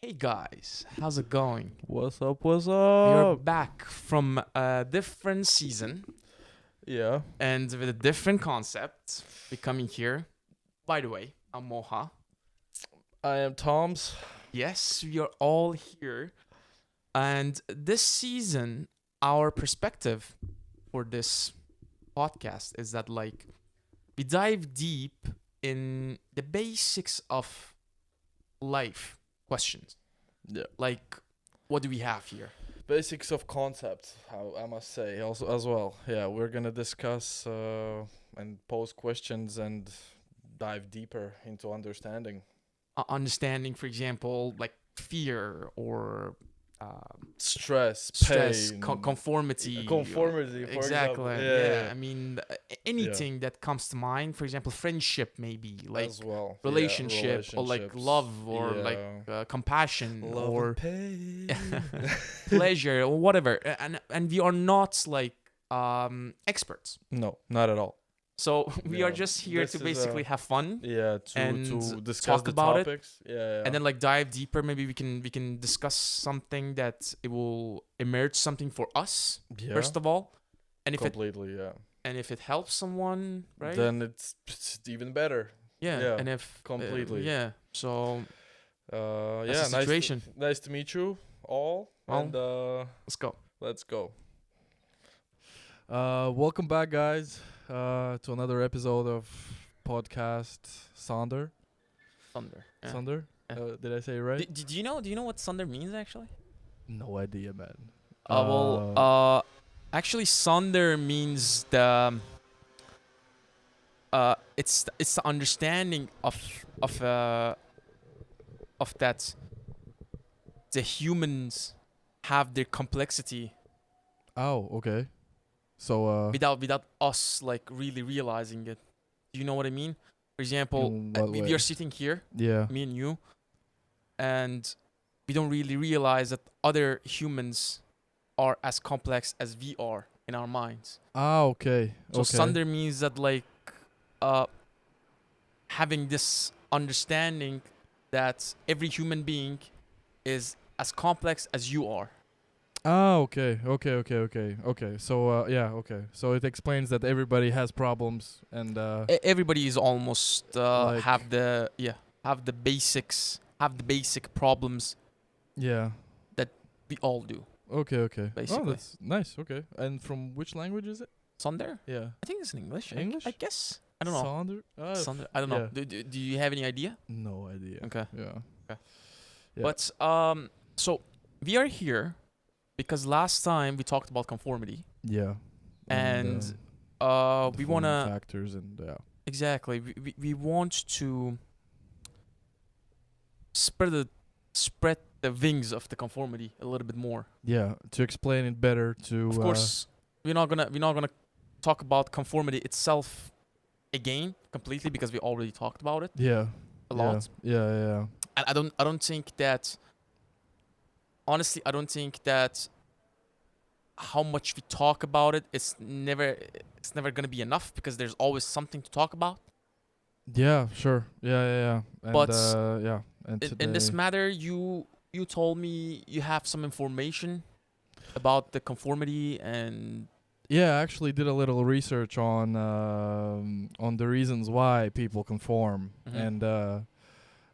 Hey guys, how's it going? What's up? What's We're up? back from a different season Yeah, and with a different concept. We're coming here. By the way, I'm Moha. I am Tom's. Yes, we are all here. And this season, our perspective for this podcast is that, we dive deep in the basics of life questions. Yeah, Like, what do we have here? basics of concept. I must say also as well. Yeah, we're gonna discuss and pose questions and dive deeper into understanding. Understanding, for example, like fear or Stress, stress, pain, conformity. conformity, for Exactly. example. Yeah. I mean, Yeah. anything that comes to mind. For example, friendship, maybe like As well. relationship, or like Relationships. love, or like Yeah. compassion, Love or and pain. pleasure, or whatever. And we are not like experts. No, not at all. So we are Yeah, just here this to is basically have fun. Yeah, And to discuss talk the about it. topics. Yeah. And then like dive deeper. Maybe we can discuss something that it will emerge something for us yeah. first of all, and Completely, yeah. if it helps someone, right? Then it's even better. yeah. yeah, And if completely. yeah. So Yeah, that's the situation. Nice to meet you all. Well, And let's go. let's go. Welcome back, guys, to another episode of podcast Sonder. Thunder. Yeah. Sonder? Yeah. Did I say it right? Do you know what thunder means actually? No idea, man. Actually, thunder means it's the understanding of that the humans have their complexity Oh, okay. So, without us like really realizing it. Do you know what I mean? For example, in what we way? are sitting here, Yeah. me and you, and we don't really realize that other humans are as complex as we are in our minds. Ah, okay. So okay. Sunder means that having this understanding that every human being is as complex as you are. Ah, okay. Okay. So, yeah, okay. So it explains that everybody has problems and, Everybody is almost Like- have the basic problems yeah. we all do. Okay. Basically. Oh, that's nice. Okay. And from which language is it? Sunder? Yeah. I think it's in English. English? I guess. I don't know. Sonder? Sunder. I don't know. yeah. Do you have any idea? No idea. Okay. Yeah. Okay. Yeah. But so we are here because last time we talked about conformity, Yeah. and the we following wanna factors and yeah. exactly we want to spread the wings of the conformity a little bit more. Yeah, to explain it better to Of course, we're not gonna talk about conformity itself again completely because we already talked about it yeah. a lot. Yeah. And I don't think that honestly I don't think that how much we talk about it it's never gonna be enough because there's always something to talk about. Yeah, sure. Yeah. And But yeah. And In this today- matter, you told me you have some information about the conformity and yeah, I actually did a little research on the reasons why people conform Mhm.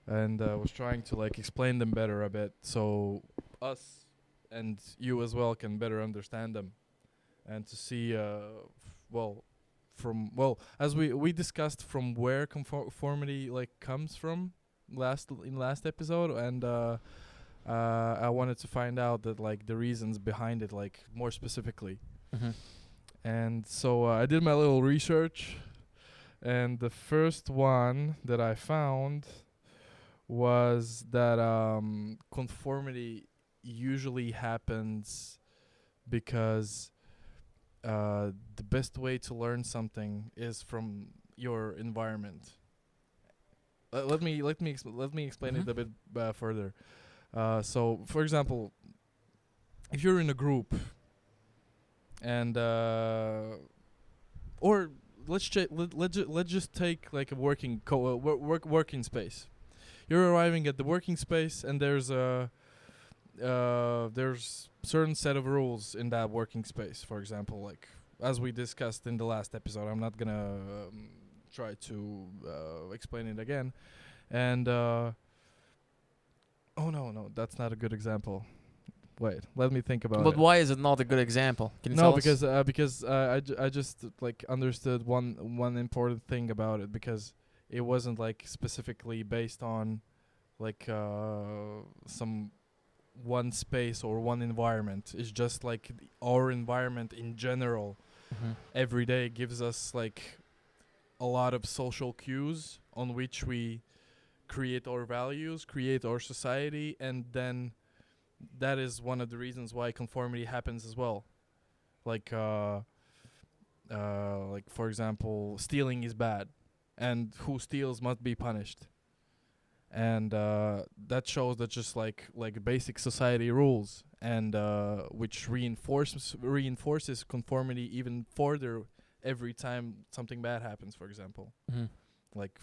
and was trying to like explain them better a bit so us and you as well can better understand them and to see as we discussed from where conformity like comes from last episode and I wanted to find out that like the reasons behind it like more specifically. And so I did my little research, and the first one that I found was that conformity usually happens because the best way to learn something is from your environment. Let me explain it a bit further. So, for example, if you're in a group. And or let's just take like a working working space. you're arriving at the working space, and there's certain set of rules in that working space. For example, like as we discussed in the last episode, I'm not gonna try to explain it again. And oh no, that's not a good example. Wait, let me think about But it. why is it not a good example? Can you No, tell us? because I just like understood one important thing about it, because it wasn't like specifically based on like some one space or one environment. It's just like our environment in general Mhm. every day gives us like a lot of social cues on which we create our values, create our society, and then that is one of the reasons why conformity happens as well. Like like for example, stealing is bad, and who steals must be punished. And that shows that just like basic society rules, and which reinforces conformity even further every time something bad happens. For example, Mhm. like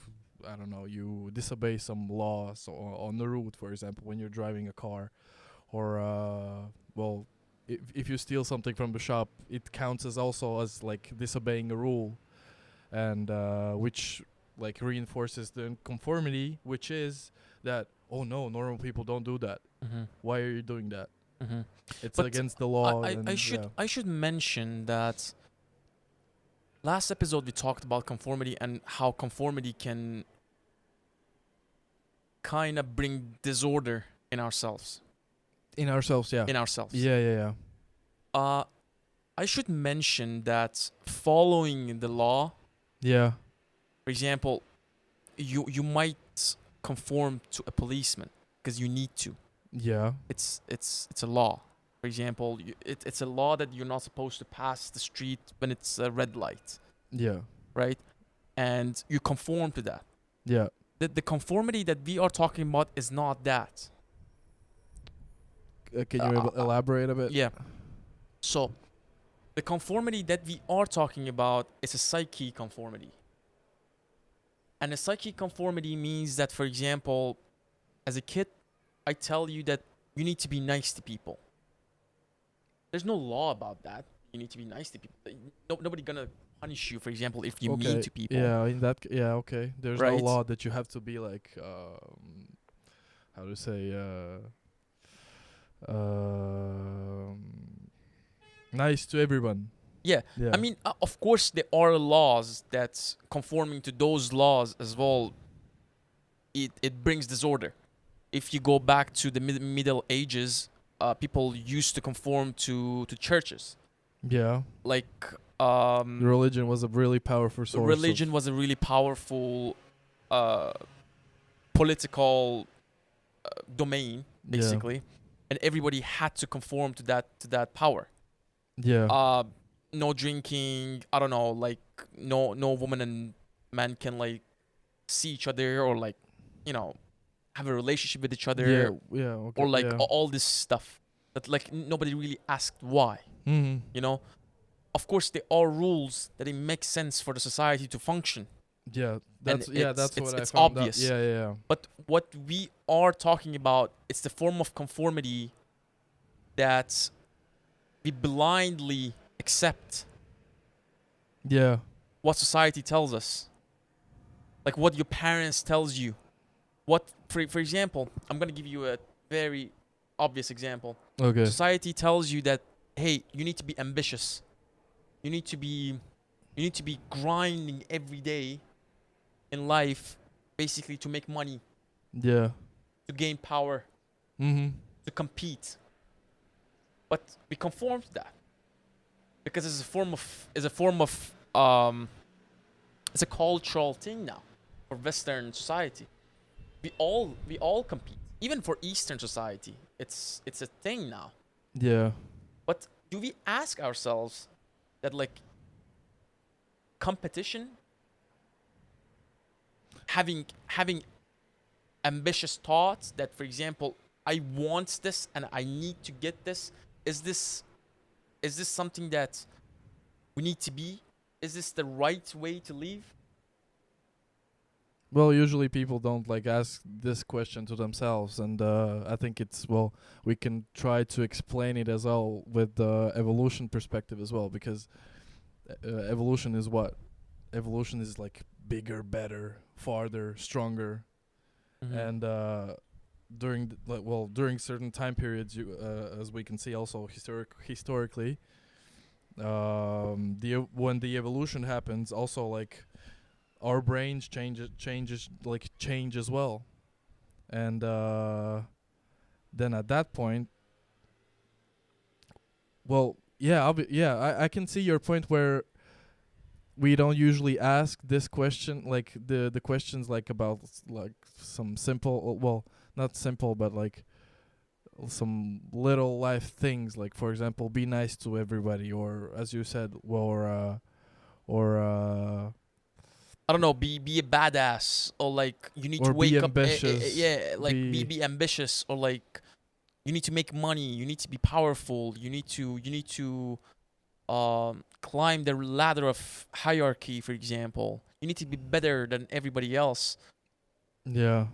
I don't know, you disobey some laws on the route, for example, when you're driving a car, or well, if you steal something from the shop, it counts as also as like disobeying a rule, and which like reinforces the conformity, which is that, oh no, normal people don't do that. Mhm. Why are you doing that? Mhm. It's But against the I, law. I, I And should yeah, I should mention that last episode we talked about conformity and how conformity can kind of bring disorder in ourselves. in ourselves. Yeah, In ourselves. yeah. Uh, I should mention that following the law, Yeah, for example, you might conform to a policeman because you need to. yeah, It's a law. For example, it's a law that you're not supposed to pass the street when it's a red light, yeah, right? And you conform to that. yeah. The conformity that we are talking about is not that. Can you elaborate a bit? Yeah. So the conformity that we are talking about is a psyche conformity. And a psyche conformity means that, for example, as a kid, I tell you that you need to be nice to people. There's no law about that. You need to be nice to people. Nobody gonna punish you, for example, if you mean Okay. to people, Yeah, in that. Yeah, okay. There's no right? law that you have to be like, how to say, um, nice to everyone. Yeah. Yeah. I mean, of course, there are laws that conforming to those laws as well. It brings disorder. If you go back to the Middle Ages, people used to conform to churches. Yeah. Like The religion was a really powerful source. religion was a really powerful uh, political domain, basically, and everybody had to conform to that power. Yeah. No drinking. I don't know, like no woman and man can like see each other or like have a relationship with each other Yeah. Yeah. Okay. or like yeah. all this stuff that like nobody really asked why. Mm-hmm. You know, of course there are rules that it makes sense for the society to function. Yeah. That's that's what I it's found obvious. out. Yeah. But what we are talking about, it's the form of conformity that we blindly accept Yeah. what society tells us, like what your parents tells you. What, for example, I'm gonna give you a very obvious example. Okay. Society tells you that, hey, you need to be ambitious. You need to be grinding every day in life, basically to make money, Yeah. to gain power, Mm-hmm. to compete. But we conform to that because it's a form of it's a cultural thing now for Western society. We all compete. Even for Eastern society, it's a thing now. Yeah. But do we ask ourselves that like competition, having ambitious thoughts that, for example, I want this and I need to get this, is this something that we need to be? Is this the right way to live? Well, usually people don't like ask this question to themselves, and I think it's well, we can try to explain it as well with the evolution perspective as well, because evolution is what? Evolution is like bigger, better, farther, stronger, and during certain time periods, you as we can see also historically, when the evolution happens, also like our brains change as well, and then at that point, well, yeah, I can see your point where we don't usually ask this question, like the questions like about like some simple, well, not simple, but like some little life things, like for example, be nice to everybody, or as you said, or I don't know, be a badass, or like you need to or be wake up, ambitious, yeah, like be ambitious, or like you need to make money, you need to be powerful, you need to climb the ladder of hierarchy, for example. You need to be better than everybody else. yeah.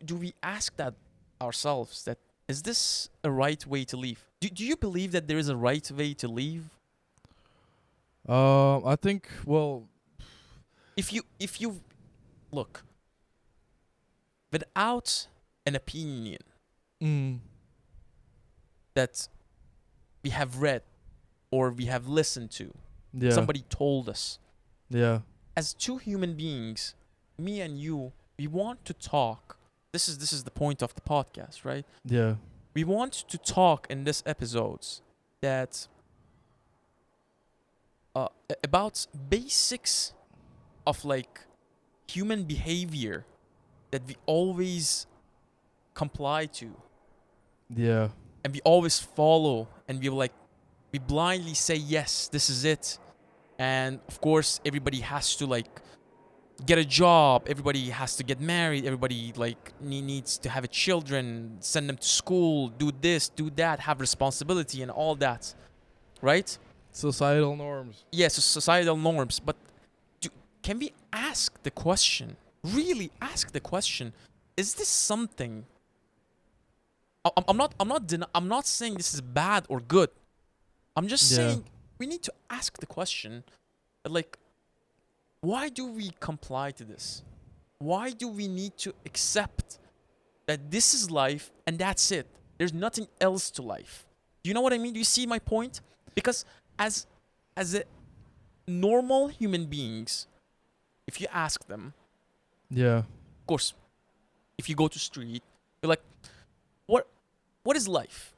Do we ask that ourselves, that is this a right way to live? Do you believe that there is a right way to live? I think, well, If you look, without an opinion mm, that we have read or we have listened to, yeah, somebody told us, yeah, as two human beings, me and you, we want to talk. This is the point of the podcast, right? yeah, We want to talk in this episodes that about basics of like human behavior that we always comply to, yeah, and we always follow, and we blindly say yes, this is it. And of course everybody has to like get a job, everybody has to get married, everybody like needs to have a children, send them to school, do this, do that, have responsibility and all that, right? societal norms. Yes, societal norms. But do, can we ask the question, really ask the question, is this something? I'm not saying this is bad or good. I'm just Yeah, saying we need to ask the question, like, why do we comply to this? Why do we need to accept that this is life and that's it? There's nothing else to life. Do you know what I mean? Do you see my point? Because as a normal human beings, if you ask them, yeah, of course, if you go to street, you're like, what is life?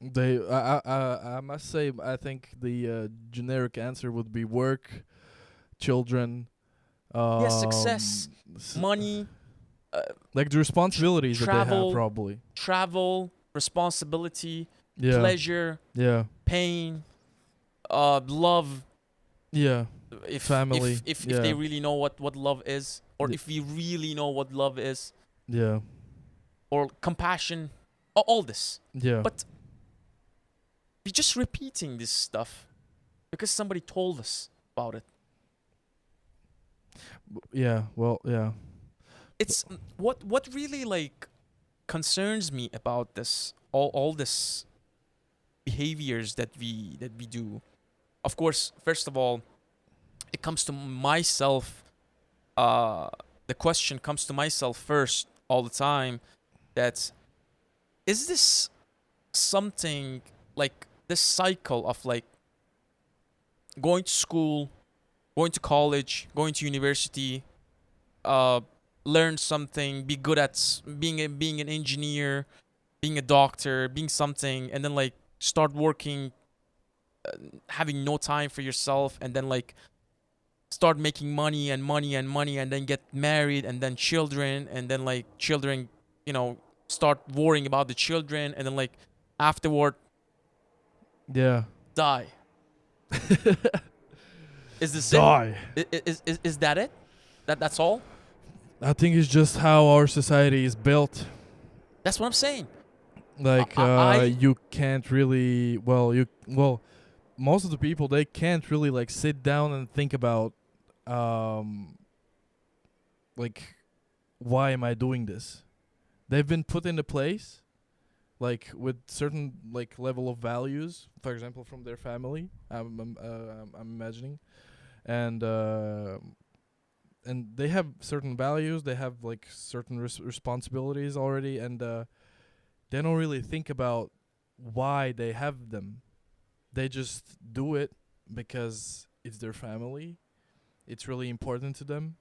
they I must say, I think the generic answer would be work, children, Yes, um success, s- money, uh, like the responsibilities that they have travel, probably. responsibility, Yeah, pleasure, yeah, pain, love. yeah, If family, if they yeah, really know what love is, or y- if we really know what love is, yeah, or compassion, all this. yeah, But we're just repeating this stuff because somebody told us about it. yeah, well, yeah, It's what really like concerns me about this, all this behaviors that we do. Of course, first of all, it comes to myself. Uh, the question comes to myself first all the time. That is this something like this cycle of like going to school, going to college, going to university, uh, learn something, be good at being an engineer, being a doctor, being something, and then like start working, uh, having no time for yourself, and then like start making money and money and money, and then get married, and then children, and then like children, you know, start worrying about the children, and then like afterward yeah. die. Is this it? Die. Is that it? That's all? I think it's just how our society is built. That's what I'm saying. Like I you can't really, most of the people, they can't really like sit down and think about um like, why am I doing this? They've been put into place, like with certain like level of values, for example, from their family. I'm imagining, and they have certain values. They have like certain responsibilities already, and they don't really think about why they have them. They just do it because it's their family. It's really important to them,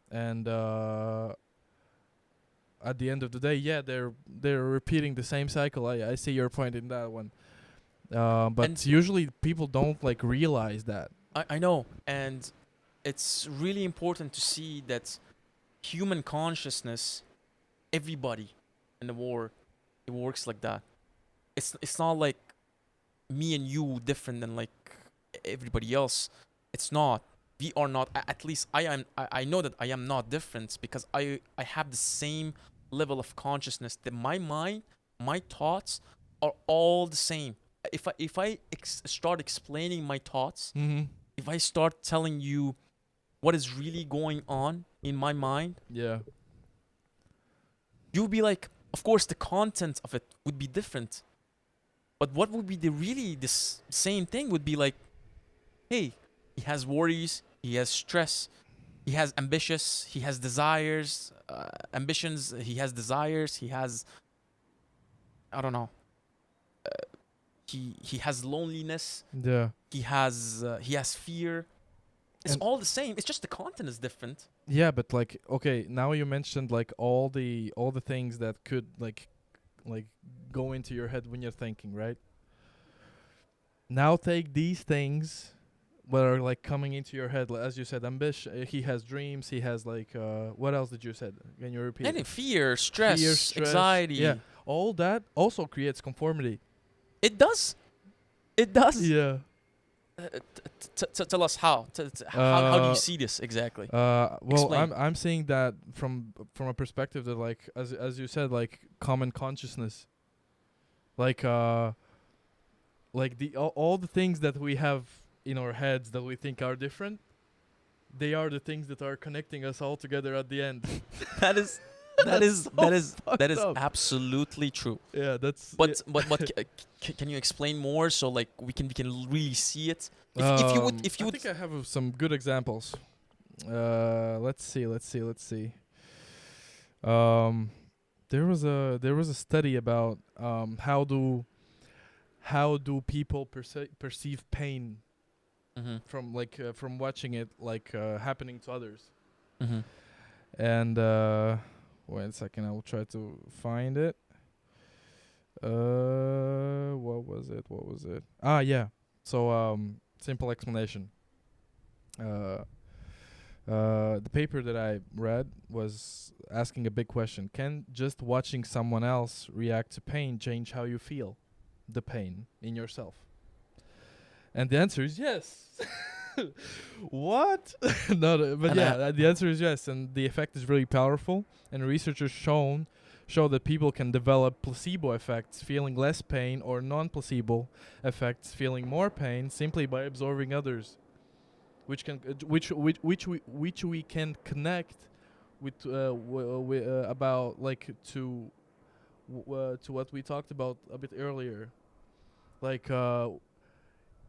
and at the end of the day, yeah, they're repeating the same cycle. I see your point in that one. But And usually people don't like realize that. I know, and it's really important to see that human consciousness, everybody in the war, it works like that. It's not like me and you different than like everybody else. It's not. We are not. At least I am. I know that I am not different because I have the same level of consciousness. That my mind, my thoughts are all the same. If I start explaining my thoughts, Mm-hmm. if I start telling you what is really going on in my mind, Yeah. you'll be like, of course, the content of it would be different. But what would be the same thing would be like, hey, he has worries, he has stress, he has he has desires, ambitions, he has desires, he has, I don't know, he has loneliness, Yeah. he has fear. It's And all the same. It's just the content is different. yeah, but like, okay, now you mentioned like all the things that could like go into your head when you're thinking, right? Now take these things that are like coming into your head, as you said, ambition. He has dreams. He has like what else did you said? Can you repeat? Any fear, stress, Fear, stress, anxiety. yeah. All that also creates conformity. It does. It does. Yeah. Tell us how. How do you Uh, see this exactly? Well, Explain. I'm seeing that from a perspective that like as you said, like common consciousness, like the all the things that we have in our heads that we think are different, they are the things that are connecting us all together at the end. That is that is up. absolutely true. Yeah, that's. But can you explain more so like we can really see it? If you would I think I have some good examples. Let's see. There was a study about how do people perceive pain from watching it like happening to others. And wait a second, I will try to find it. What was it? Ah, yeah. So simple explanation. The paper that I read was asking a big question. Can just watching someone else react to pain change how you feel the pain in yourself? And the answer is yes. What? No, but And yeah, the answer is yes, and the effect is really powerful. And researchers show that people can develop placebo effects, feeling less pain, or non-placebo effects, feeling more pain, simply by absorbing others, which we can connect with about like to what we talked about a bit earlier. Like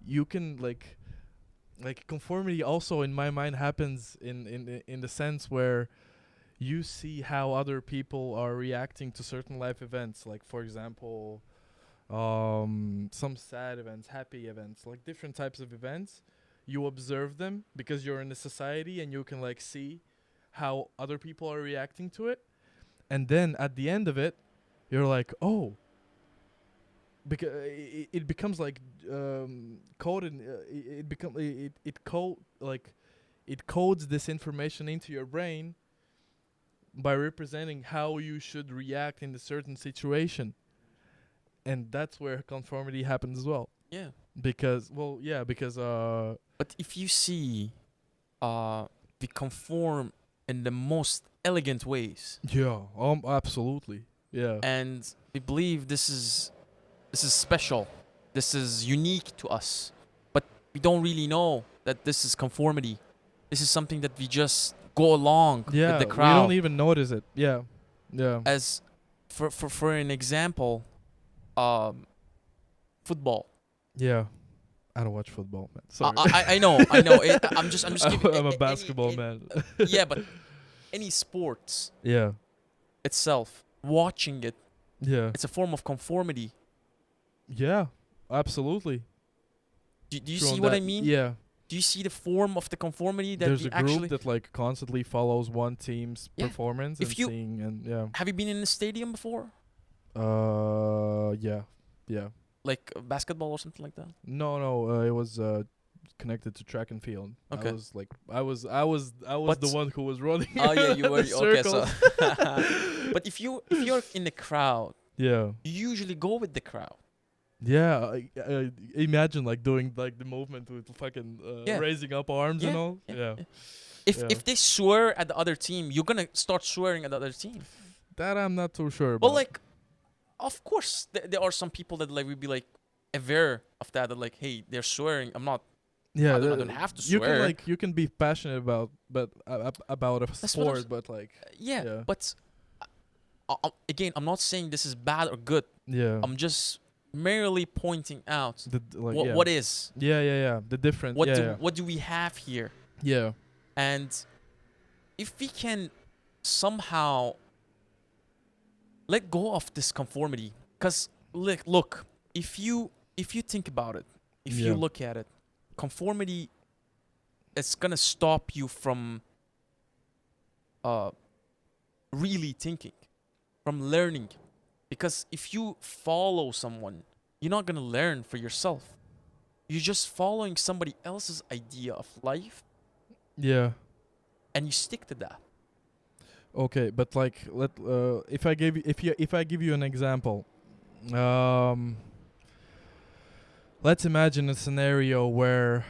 you can like conformity also in my mind happens in the sense where you see how other people are reacting to certain life events, like for example some sad events, happy events, like different types of events. You observe them because you're in a society and you can like see how other people are reacting to it, and then at the end of it you're like, oh, because it becomes like coded. It codes this information into your brain by representing how you should react in a certain situation, and that's where conformity happens as well. yeah. Because But if you see, we conform in the most elegant ways, absolutely, yeah, and we believe this is special, this is unique to us, but we don't really know that this is conformity. This is something that we just go along Yeah, with the we crowd. don't even notice it. Yeah, yeah, As for an example, football. yeah. I don't watch football, man. I, Sorry. I know, I know. I'm just giving. I'm a basketball man. Yeah, but any sports Yeah, itself, watching it, yeah, it's a form of conformity. yeah. Absolutely. Do you True see on what I that. mean? Yeah. Do you see the form of the conformity that There's we a group actually that like constantly follows one team's Yeah. performance If and you- seeing and yeah. have you been in a stadium before, Yeah, yeah. like basketball or something like that? No. It was connected to track and field. Okay. I was like, I was the But- one who was running. Oh yeah, you were the okay. So, circles. but if you're in the crowd, Yeah. you usually go with the crowd. Yeah, imagine like doing like the movement with fucking Yeah. raising up arms and Yeah, all. yeah, Yeah, yeah. Yeah. If they swear at the other team, you're gonna start swearing at the other team. that I'm not too sure about. Well, like, of course, there are some people that like would be like aware of that. That like, hey, they're swearing. I'm not. yeah, I don't have to you swear. can like you can be passionate about about a what I'm sport, but like Yeah, Yeah. but again, I'm not saying this is bad or good. yeah, I'm just merely pointing out like what yeah. what is. Yeah, the difference. What yeah, do yeah. what do we have here? Yeah, And if we can somehow let go of this conformity, because look, if you think about it, if you Yeah. look at it, conformity is gonna stop you from really thinking, from learning, because if you follow someone, you're not gonna learn for yourself. You're just following somebody else's idea of life, yeah. and you stick to that. Okay, but like if I give you an example, let's imagine a scenario where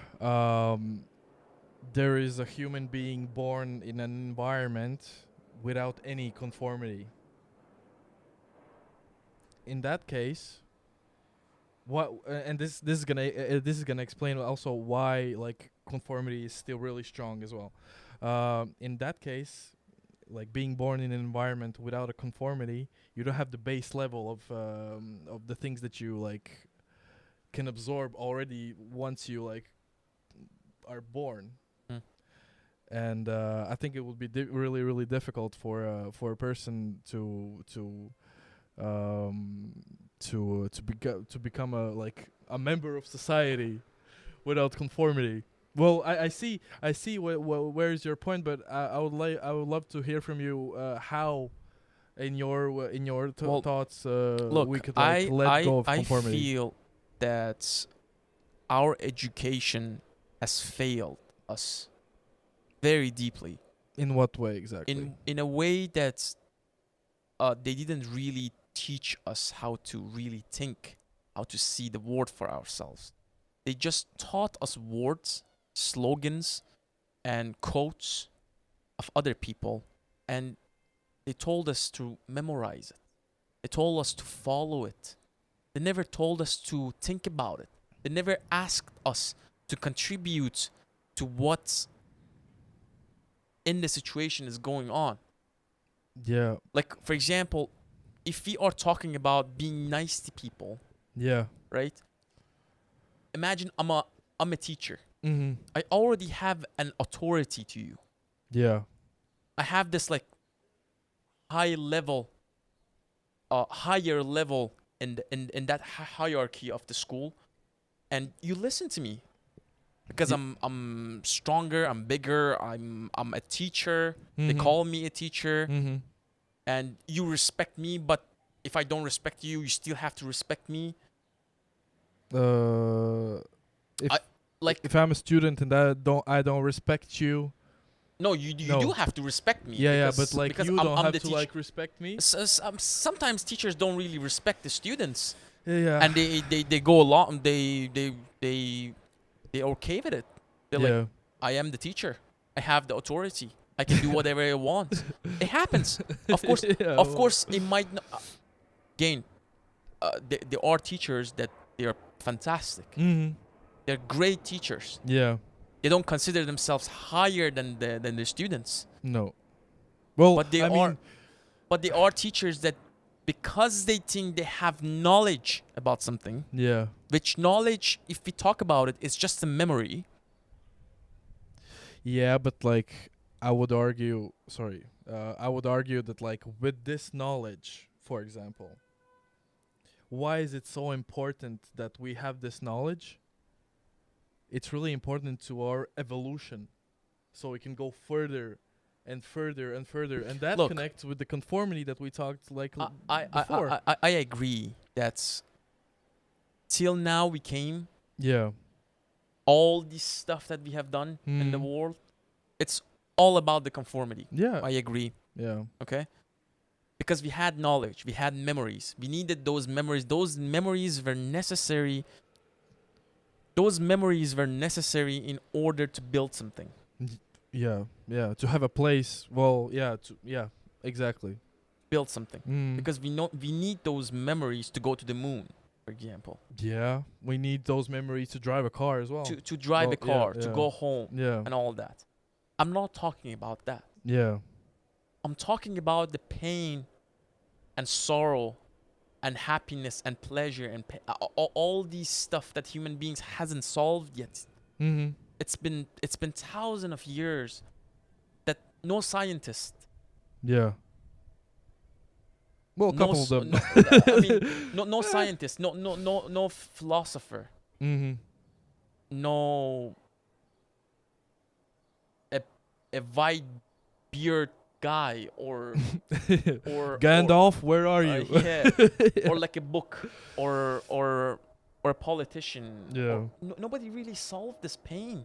there is a human being born in an environment without any conformity. In that case, what and this is gonna explain also why like conformity is still really strong as well. In that case, like being born in an environment without a conformity, you don't have the base level of the things that you like can absorb already once you like are born. Mm. And I think it would be really difficult for a person to become a member of society without conformity. Well, I see where's your point, but I would love to hear from you how in your Well, thoughts Look, we could like let go of I conformity. feel that our education has failed us very deeply In what way exactly? in a way that they didn't really teach us how to really think, how to see the world for ourselves. They just taught us words, slogans, and quotes of other people, and they told us to memorize it. They told us to follow it. They never told us to think about it. They never asked us to contribute to what's in the situation is going on. Yeah, Like, for example, if we are talking about being nice to people, yeah. right? Imagine I'm a teacher. Mm-hmm. I already have an authority to you. Yeah, I have this like higher level in that hierarchy of the school, and you listen to me because Ye- I'm stronger, I'm bigger, I'm a teacher. They Mhm. call me a teacher, Mm-hmm. and you respect me. But if I don't respect you, you still have to respect me. Like, If I'm a student and I don't respect you, no, you No. do have to respect me. yeah, because, but like because you I'm, don't I'm have the to teacher. like respect me. Sometimes teachers don't really respect the students, Yeah, and they go along. They okay with it. They're yeah, like, I am the teacher. I have the authority. I can do whatever I want. It happens. Of course, Yeah, of course, it might not. Again, there are teachers that they are fantastic. Mm-hmm. They're great teachers. Yeah, They don't consider themselves higher than the students. No. Well, But they I are mean, but they are teachers that, because they think they have knowledge about something, yeah. which knowledge, if we talk about it, is just a memory. Yeah, but like I would argue, I would argue that like with this knowledge, for example, why is it so important that we have this knowledge? It's really important to our evolution, so we can go further and further and further, and that Look, connects with the conformity that we talked like I, before. I agree that till now we came, Yeah. all this stuff that we have done in the Mhm. world, it's all about the conformity. Yeah. I agree. Yeah. Okay, because we had knowledge, we had memories, we needed those memories. Those memories were necessary. Those memories were necessary in order to build something. Yeah. Yeah. To have a place. Well, yeah. Yeah. Exactly. Build something. Mm. Because we need those memories to go to the moon, for example. Yeah, we need those memories to drive a car as well. To drive Well, a car, yeah, to yeah. go home, Yeah. and all that. I'm not talking about that. Yeah. I'm talking about the pain and sorrow and happiness and pleasure and all these stuff that human beings hasn't solved yet. Mm-hmm. It's been thousands of years that no scientist, Yeah. Well, a no, couple of them. no I mean, no scientist, no philosopher, Mm-hmm. no a white beard guy or Gandalf, where are you? yeah, or like a book or a politician. Yeah. Nobody really solved this pain.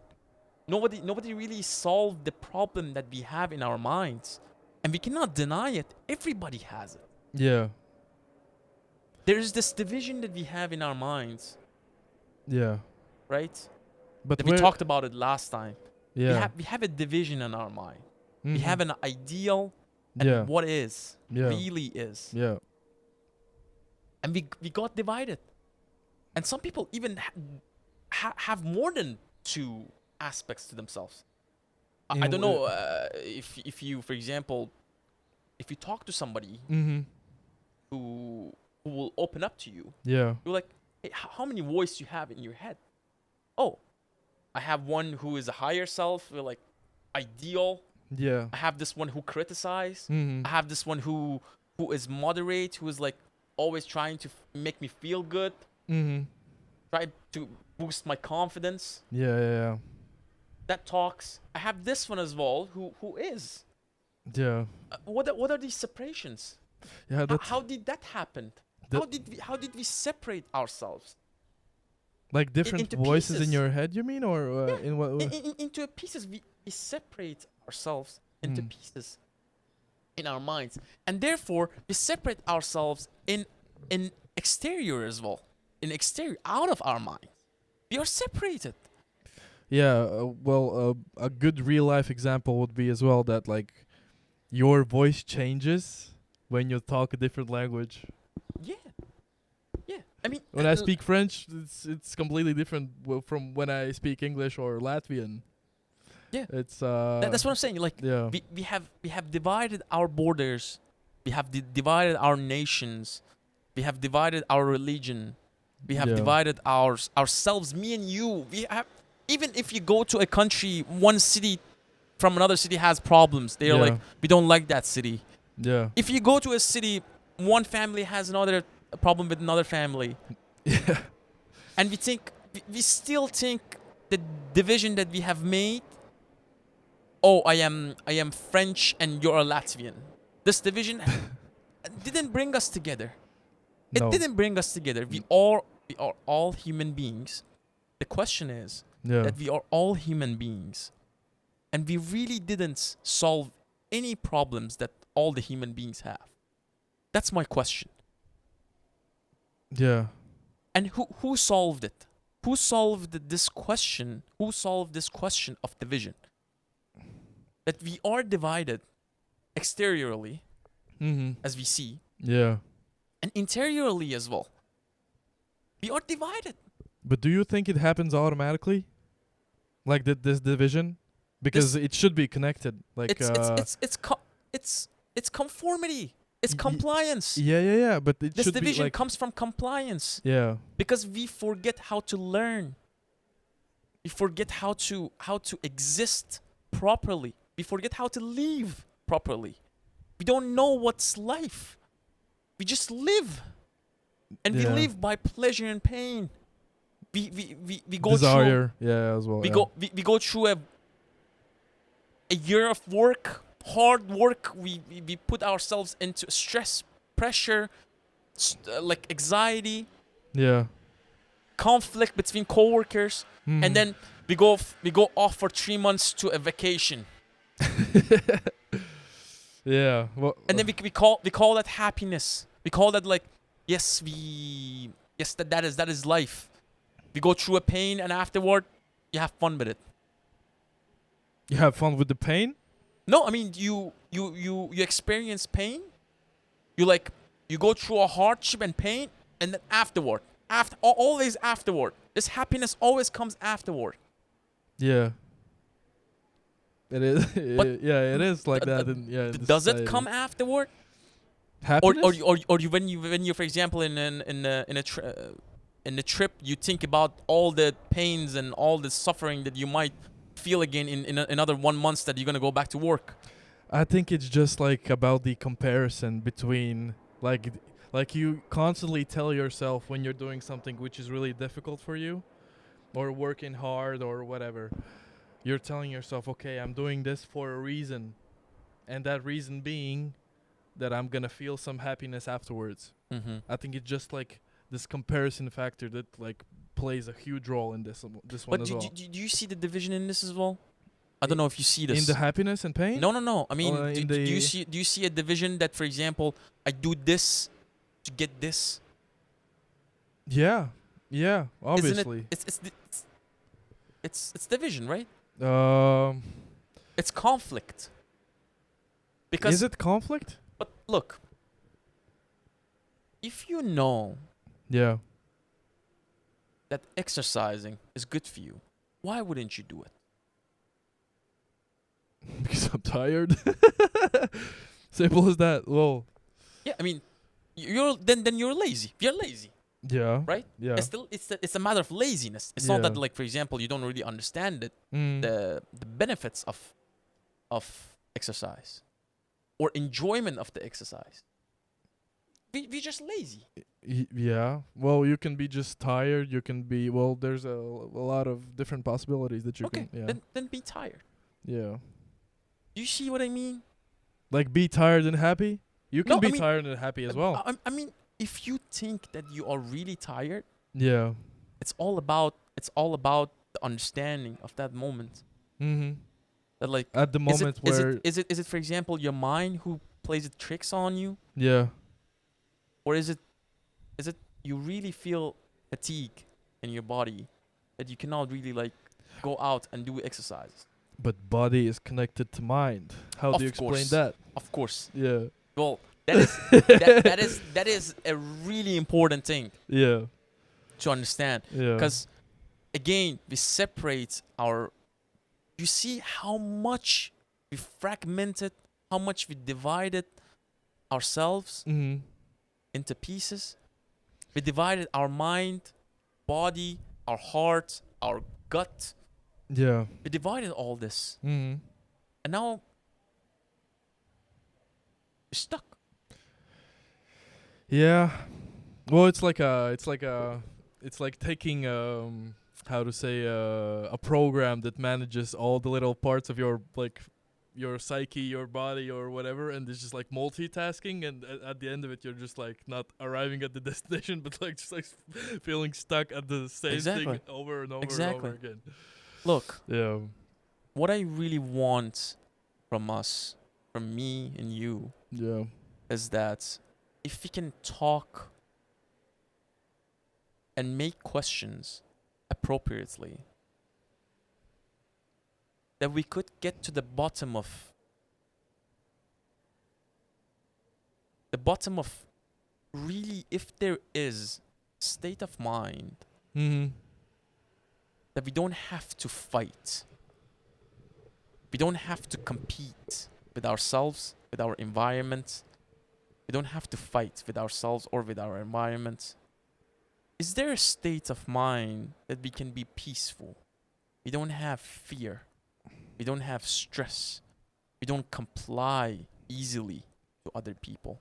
Nobody really solved the problem that we have in our minds, and we cannot deny it. Everybody has it. Yeah. There's this division that we have in our minds, Yeah. right? But That we where? talked about it last time. Yeah. We have a division in our mind. We Mhm. have an ideal and Yeah. what is Yeah. really is, Yeah. and we got divided. And some people even have more than two aspects to themselves. I In don't w- know if you, for example, if you talk to somebody Mhm. who will open up to you, Yeah. you're like, hey, how many voices you have in your head? Oh, I have one who is a higher self, like ideal. Yeah. I have this one who criticize. Mhm. I have this one who is moderate, who is like always trying to make me feel good, Mhm. try to boost my confidence. Yeah. Yeah. That talks. I have this one as well, who is. Yeah. What are these separations? Yeah. That's How did that happen? that- How did we separate ourselves like different into voices in pieces? your head. You mean, or Yeah. in what? Into pieces? We separate ourselves into Mm. pieces in our minds, and therefore we separate ourselves in exterior as well. In exterior, out of our mind, we are separated. Yeah, a good real life example would be as well that like your voice changes when you talk a different language. Yeah, yeah. I mean, When I speak French, it's completely different from when I speak English or Latvian. Yeah. It's that's what I'm saying. Like, yeah. we have divided our borders, we have divided our nations, we have divided our religion, we have Yeah. divided ourselves, me and you. We have, even if you go to a country, one city from another city has problems. They're Yeah. like, we don't like that city. Yeah. If you go to a city, one family has another problem with another family, Yeah. and we still think the division that we have made. Oh, I am French and you're a Latvian. This division didn't bring us together. It No. didn't bring us together. We are all human beings. The question is Yeah. that we are all human beings, and we really didn't solve any problems that all the human beings have. That's my question. Yeah. And who solved it? Who solved this question? Who solved this question of division? That we are divided exteriorly, Mhm. as we see, Yeah. and interiorly as well. We are divided. But do you think it happens automatically? Like this division, because it should be connected. Like It's conformity. It's compliance. yeah. But it This should be division like comes from compliance yeah. because we forget how to learn. We forget how to exist properly. We forget how to live properly. We don't know what's life. We just live, and we Yeah. live by pleasure and pain. We go Desire, yeah, as well. through we go through a year of work, hard work. We put ourselves into stress, pressure, like anxiety, yeah. conflict between coworkers, Mhm. and then we go off for 3 months to a vacation, yeah. Well, and then we call that happiness. We call that like yes that is life. We go through a pain, and afterward you have fun with it. you have fun with the pain. No, I mean you experience pain. You go through a hardship and pain, and then afterward, always afterward. This happiness always comes afterward. Yeah. It is. But yeah, it is like that. In Does it society. come afterward, Happiness? or you when you for example in a trip you think about all the pains and all the suffering that you might feel again in another 1 month that you're gonna go back to work. I think it's just like about the comparison between like you constantly tell yourself when you're doing something which is really difficult for you, or working hard or whatever. You're telling yourself, okay, I'm doing this for a reason, and that reason being that I'm gonna feel some happiness afterwards. Mm-hmm. I think it's just like this comparison factor that like plays a huge role in this one But as well. do you see the division in this as well? I don't know if you see this. In the happiness and pain? No. I mean, Or in do you the- do you see a division that, for example, I do this to get this? Yeah. Yeah, obviously. Isn't it? It's division, right? Um It's conflict. Because is it conflict? But look, if you know Yeah. that exercising is good for you, why wouldn't you do it? Because I'm tired. Simple as that. Well, Yeah, I mean, then you're lazy. You're lazy, yeah. right? Yeah. It's a matter of laziness. It's not Yeah. that, like, for example, you don't really understand it, Mm. the benefits of exercise or enjoyment of the exercise. We just lazy. Yeah. Well, you can be just tired. You can be there's a lot of different possibilities that you Okay, can. Yeah. then be tired. Yeah. Do you see what I mean? Like be tired and happy. You can No, be I mean, tired and happy as well. I mean, if you think that you are really tired, Yeah. it's all about the understanding of that moment. Mm-hmm. That, like, At the moment where is it for example your mind who plays the tricks on you, yeah. or is it you really feel fatigue in your body that you cannot really, like, go out and do exercises? But body is connected to mind. How Of do you explain course. that? Of course. Yeah. Well, that is a really important thing Yeah. to understand. Yeah. Because, again, we separate our. You see how much we fragmented, how much we divided ourselves Mm-hmm. into pieces. We divided our mind, body, our heart, our gut. Yeah. We divided all this. Mm-hmm. And now we're stuck. Yeah. Well, it's like taking how to say a program that manages all the little parts of your your psyche, your body, or whatever, and it's just like multitasking, and at the end of it, you're just like not arriving at the destination, but like just like feeling stuck at the same Exactly. thing over and over Exactly. and over again. Look, Yeah. what I really want from us, from me and you, Yeah. is that if we can talk and make questions appropriately, that we could get to the bottom of really, if there is state of mind Mm-hmm. that we don't have to fight. We don't have to compete with ourselves, with our environment. We don't have to fight with ourselves or with our environment. Is there a state of mind that we can be peaceful? We don't have fear. We don't have stress. We don't comply easily to other people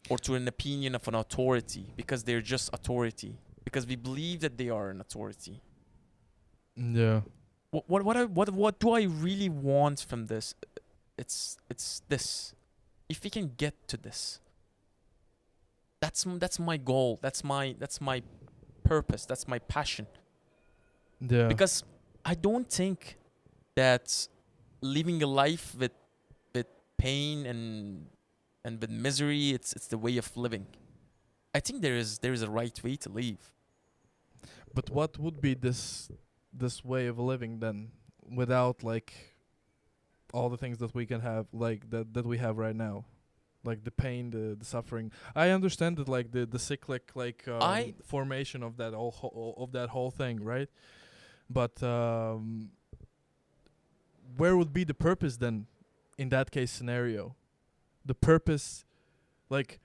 or to an opinion of an authority because they're just authority, because we believe that they are an authority. Yeah. What do I really want from this? It's this. If we can get to this, that's my goal. That's my purpose. That's my passion. Yeah. Because I don't think that living a life with pain and with misery, it's the way of living. I think there is a right way to live. But what would be this way of living then, without like all the things that we can have, like that we have right now, like the pain, the suffering? I understand that, like the cyclic, like formation of that whole thing, right? But where would be the purpose then, in that case scenario? The purpose, like,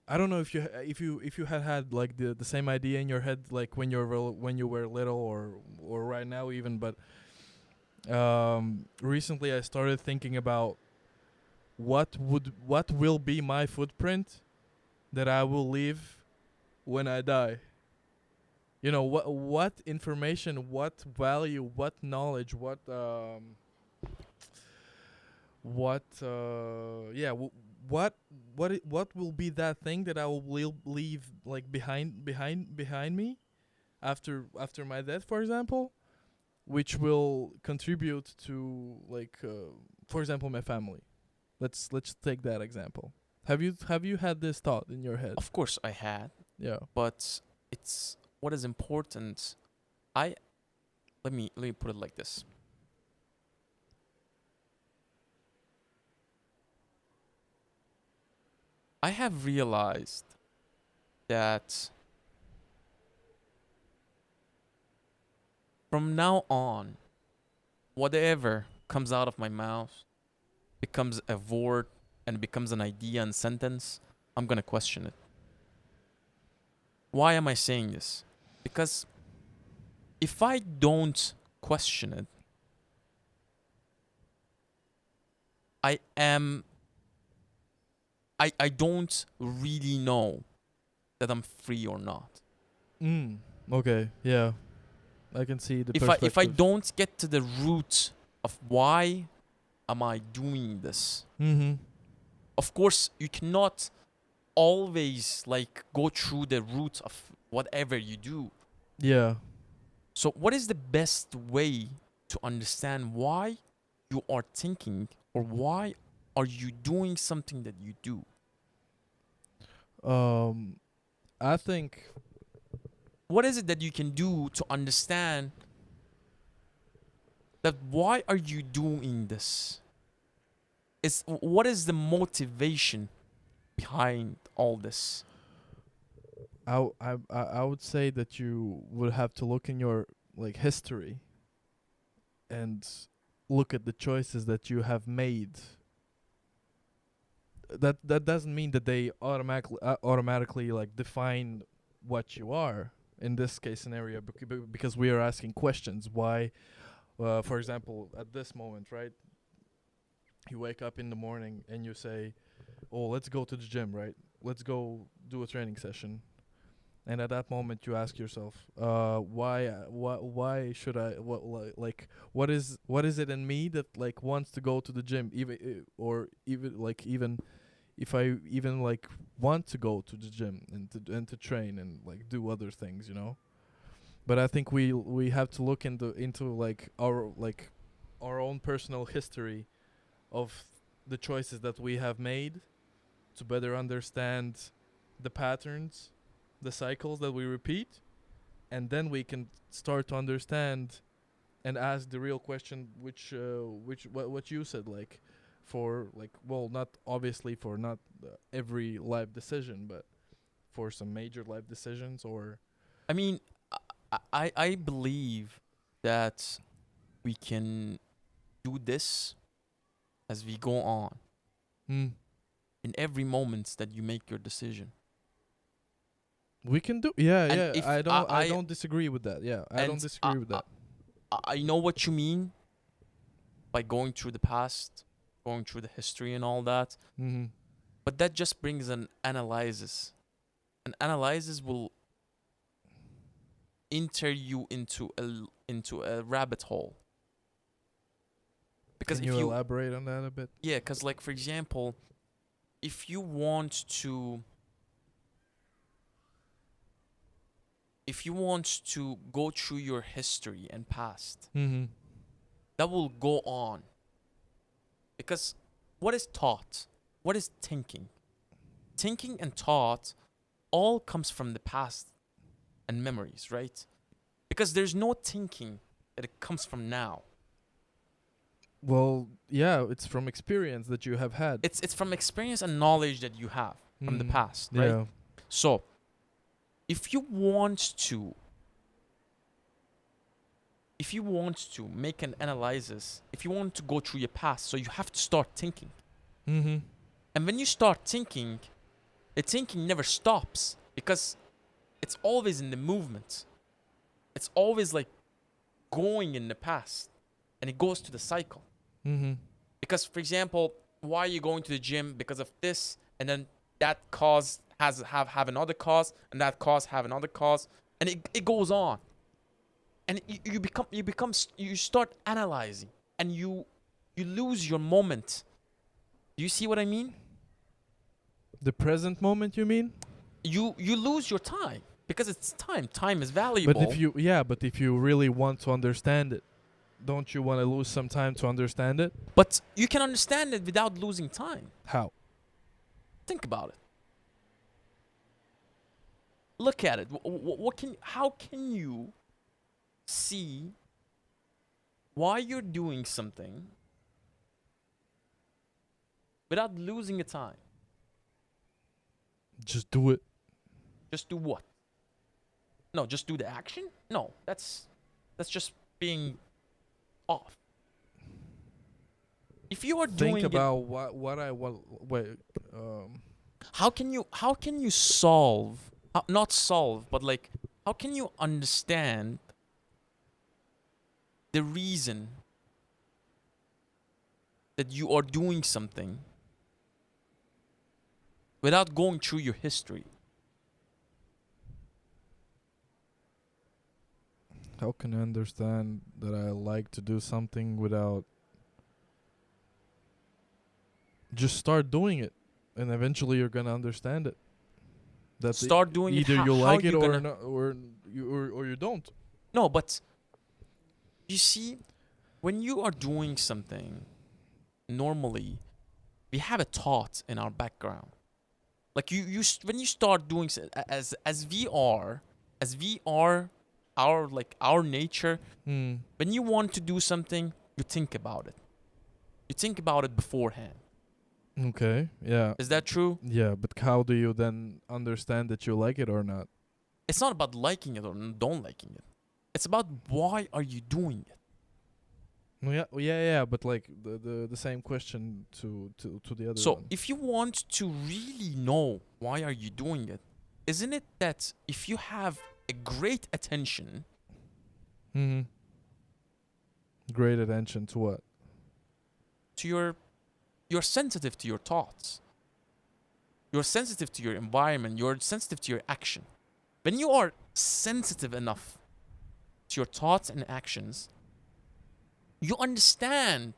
I don't know if you had like the same idea in your head, like when you were little, or right now even. But recently I started thinking about what will be my footprint that I will leave when I die. You know, what information, what value, what knowledge, what will be that thing that I will leave like behind me after my death, for example, which will contribute to, like, for example, my family. Let's take that example. Have you had this thought in your head? Of course I had, Yeah. but it's what is important. I let me put it like this. I have realized that from now on, whatever comes out of my mouth becomes a word and becomes an idea and sentence, I'm gonna question it. Why am I saying this? Because if I don't question it, I am I don't really know that I'm free or not. Okay. Yeah. I can see the If I perspective. don't get to the root of why am I doing this, of course you cannot always like go through the root of whatever you do. Yeah. So what is the best way to understand why you are thinking or why are you doing something that you do? I think What is it that you can do to understand that why are you doing this? What is the motivation behind all this? I would say that you would have to look in your, like, history and look at the choices that you have made. That doesn't mean that they automatically like define what you are in this case scenario, because we are asking questions. Why, for example, at this moment, right? You wake up in the morning and you say, "Oh, let's go to the gym, right? Let's go do a training session." And at that moment, you ask yourself, why should I? What is it in me that like wants to go to the gym, or even if I even like want to go to the gym and to train and like do other things, you know. But I think we have to look into like our own personal history of the choices that we have made to better understand the patterns, the cycles that we repeat, and then we can start to understand and ask the real question, which what you said, like, for like, well, not obviously for not every life decision, but for some major life decisions. Or I mean, I believe that we can do this as we go on Mm. in every moment that you make your decision. We can do. Yeah, And yeah. if I don't disagree with that. Yeah, I don't and disagree with that. I know what you mean by going through the past, going through the history and all that, Mm-hmm. but that just brings an analysis. An analysis will enter you into a rabbit hole. Because Can if you you elaborate on that a bit? yeah, because like for example, if you want to go through your history and past, Mm-hmm. that will go on. Because what is thought? What is thinking? Thinking and thought all comes from the past and memories, right? Because there's no thinking that it comes from now. Well, yeah, it's from experience that you have had. It's from experience and knowledge that you have from the Mm. past, right? Yeah. So, if you want to make an analysis, if you want to go through your past, so you have to start thinking. Mm-hmm. And when you start thinking, the thinking never stops because it's always in the movement. It's always like going in the past and it goes to the cycle. Mm-hmm. Because, for example, why are you going to the gym? Because of this, and then that cause have another cause, and that cause have another cause, and it goes on. And you start analyzing, and you lose your moment. Do you see what I mean? The present moment, you mean? You lose your time because it's time. Time is valuable. But if you really want to understand it, don't you want to lose some time to understand it? But you can understand it without losing time. How? Think about it. Look at it. How can you see why you're doing something without losing a time? Just do it. Just do what? No, just do the action? No, that's just being off. If you are doing Think about what I want. Wait. how can you solve not solve, but like how can you understand the reason that you are doing something without going through your history? How can I understand that I like to do something without just start doing it, and eventually you're gonna understand it. That Start doing it. either How you like it you or gonna- not, or you don't. No, but you see, when you are doing something, normally we have a thought in our background. Like when you start doing as we are our nature. Hmm. When you want to do something, you think about it. You think about it beforehand. Okay. Yeah. Is that true? Yeah, but how do you then understand that you like it or not? It's not about liking it or don't liking it. It's about why are you doing it. No, yeah, but like the same question to the other So one. if you want to really know why are you doing it, isn't it that if you have a great attention Mm-hmm. Great attention to what? to you're sensitive to your thoughts. You're sensitive to your environment. You're sensitive to your action. When you are sensitive enough to your thoughts and actions, you understand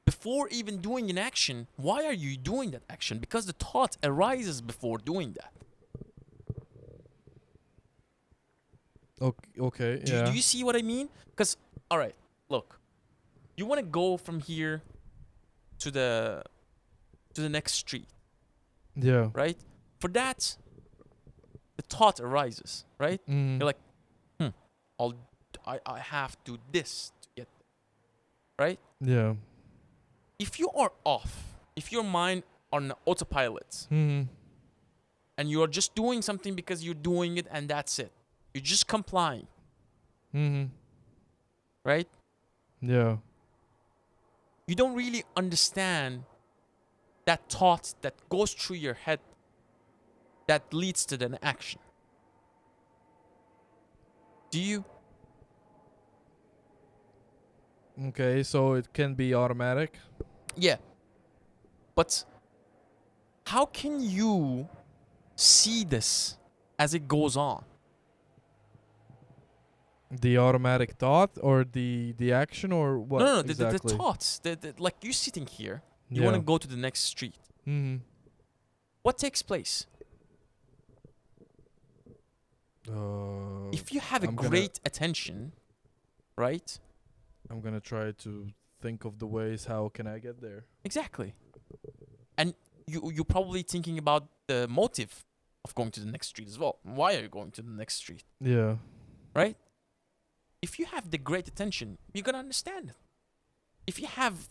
before even doing an action, why are you doing that action? Because the thought arises before doing that. Okay. Do, Yeah. do you see what I mean? Because, all right, look, you want to go from here to the next street, Yeah. right? For that, the thought arises, right? Mm. You're like, I have to do this to get there, right? Yeah. If you are off, if your mind on autopilot Mm. and you're just doing something because you're doing it and that's it, You're just complying, Mm-hmm. right? Yeah. You don't really understand that thought that goes through your head that leads to an action. Do you? Okay, so it can be automatic. Yeah. But how can you see this as it goes on? The automatic thought or the action or No, what no, no. The exactly? thoughts. Like you sitting here, you want Yeah. to go to the next street. Mm-hmm. What takes place? Uh, If you have a I'm gonna great attention, right? I'm gonna try to think of the ways how can I get there. Exactly. And you're probably thinking about the motive of going to the next street as well. Why are you going to the next street, Yeah. right? If you have the great attention, you're gonna understand it. If you have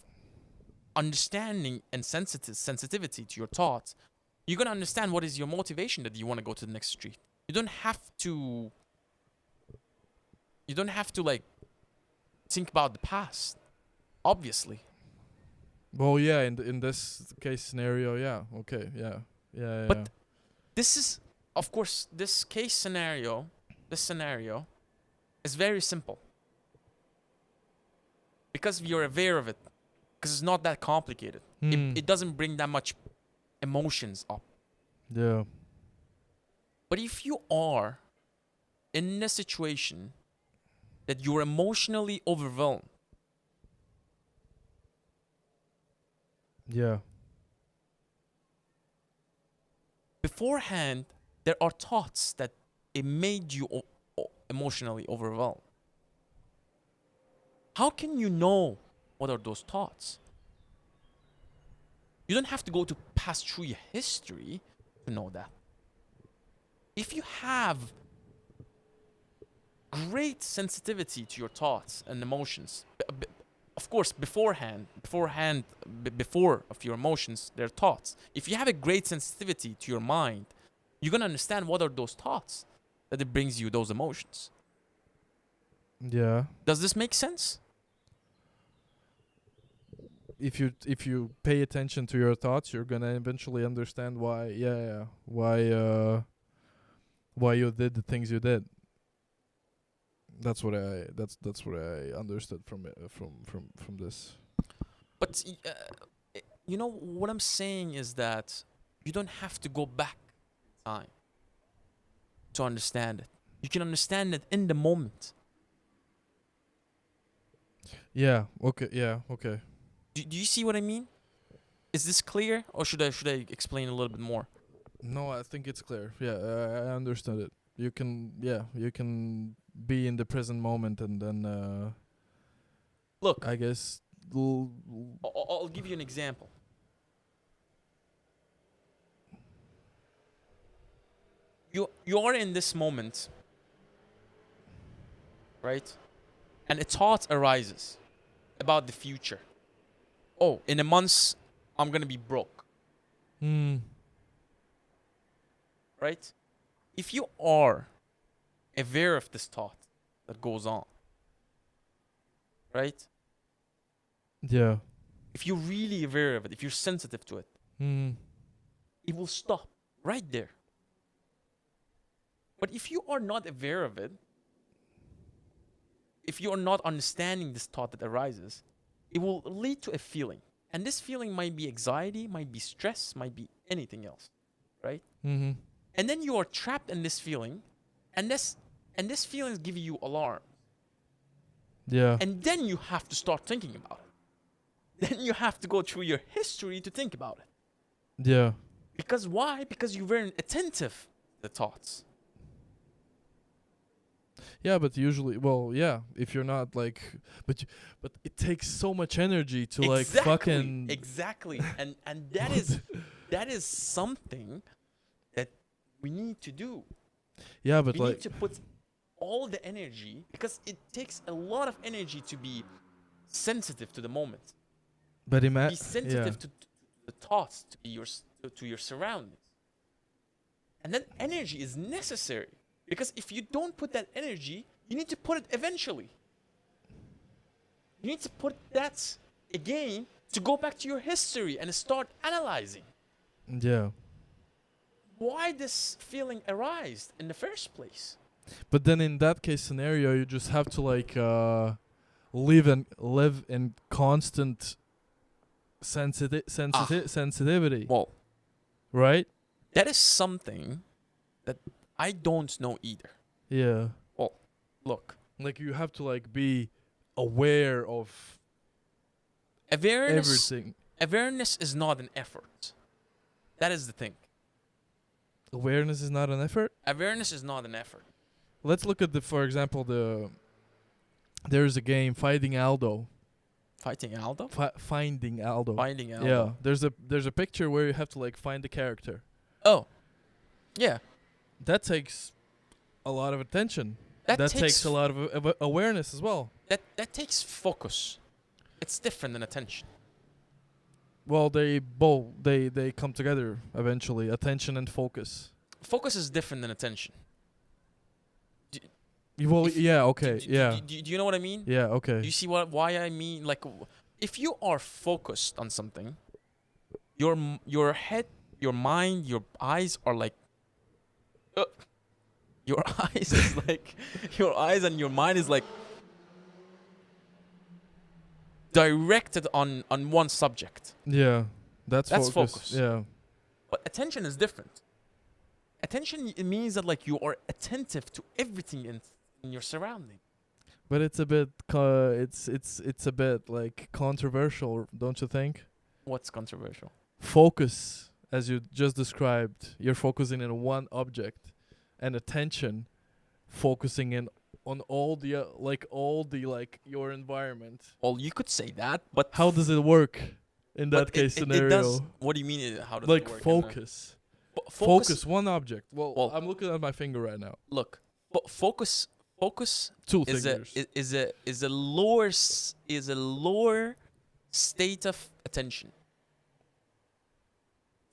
understanding and sensitivity to your thoughts, you're gonna understand what is your motivation that you want to go to the next street. You don't have to. You don't have to like think about the past. Obviously, Well, yeah. In this case scenario, yeah. Okay. Yeah. Yeah. but this is, of course, this case scenario. This scenario is very simple because you're aware of it. Because it's not that complicated. Hmm. It doesn't bring that much emotions up. Yeah. But if you are in a situation that you're emotionally overwhelmed, Yeah. beforehand, there are thoughts that it made you emotionally overwhelmed. How can you know what are those thoughts? You don't have to go to pass through your history to know that. If you have great sensitivity to your thoughts and emotions, of course, before of your emotions, their thoughts. If you have a great sensitivity to your mind, you're gonna understand what are those thoughts that it brings you those emotions. Yeah. Does this make sense? If you pay attention to your thoughts, you're gonna eventually understand why. Yeah. Yeah. Why you did the things you did. That's what I understood from it, from this. But you know what I'm saying is that you don't have to go back in time to understand it. You can understand it in the moment. Yeah. Okay. Yeah. Okay. Do you see what I mean? Is this clear, or should I explain a little bit more? No, I think it's clear. Yeah, I understood it. You can be in the present moment and then Look, I guess I'll give you an example. You are in this moment, right? And a thought arises about the future. Oh, in a month, I'm gonna be broke, right? If you are aware of this thought that goes on, right? yeah. If you're really aware of it, if you're sensitive to it, it will stop right there. But if you are not aware of it, if you are not understanding this thought that arises, it will lead to a feeling. And this feeling might be anxiety, might be stress, might be anything else, right? Mm-hmm. And then you are trapped in this feeling, and this feeling is giving you alarm. Yeah. And then you have to start thinking about it. Then you have to go through your history to think about it. Yeah. Because why? Because you weren't attentive to the thoughts. Yeah, but usually, well, yeah, if you're not like, but it takes so much energy to like fucking. Exactly. And that is something that we need to do. Yeah, but We like. need to put all the energy, because it takes a lot of energy to be sensitive to the moment. But Be sensitive to the thoughts, to your surroundings. And that energy is necessary, Because if you don't put that energy, you need to put it eventually. You need to put that again to go back to your history and start analyzing Yeah. why this feeling arised in the first place. But then in that case scenario, you just have to like live in constant sensitivity, Well, right? that is something that I don't know either. Yeah. Well, look, Like you have to like be aware of awareness everything. awareness is not an effort. That is the thing. Awareness is not an effort. Awareness is not an effort. Let's look at for example, there's a game Finding Aldo. Fighting Aldo? Finding Aldo. Finding Aldo. Yeah. There's a picture where you have to like find the character. Oh. Yeah. That takes a lot of attention. That takes a lot of awareness as well. That takes focus. It's different than attention. Well, they come together eventually. Attention and focus. Focus is different than attention. Well, If- yeah, okay, Do yeah, you know what I mean? yeah, okay. Do you see why I mean? Like, if you are focused on something, your head, your mind, your eyes are like, your eyes is like, your eyes and your mind is like directed on one subject. Yeah, that's focus. Yeah, But attention is different. Attention, it means that like you are attentive to everything in your surrounding. but it's a bit it's a bit like controversial, don't you think? What's controversial? Focus, as you just described, you're focusing in one object, and attention, focusing in on all the like your environment. Well, you could say that, but How does it work in that but case it scenario? does. What do you mean? How does Like it work? focus. Focus one object. Well, I'm looking at my finger right now. Look, but focus Two is fingers. a lower state of attention.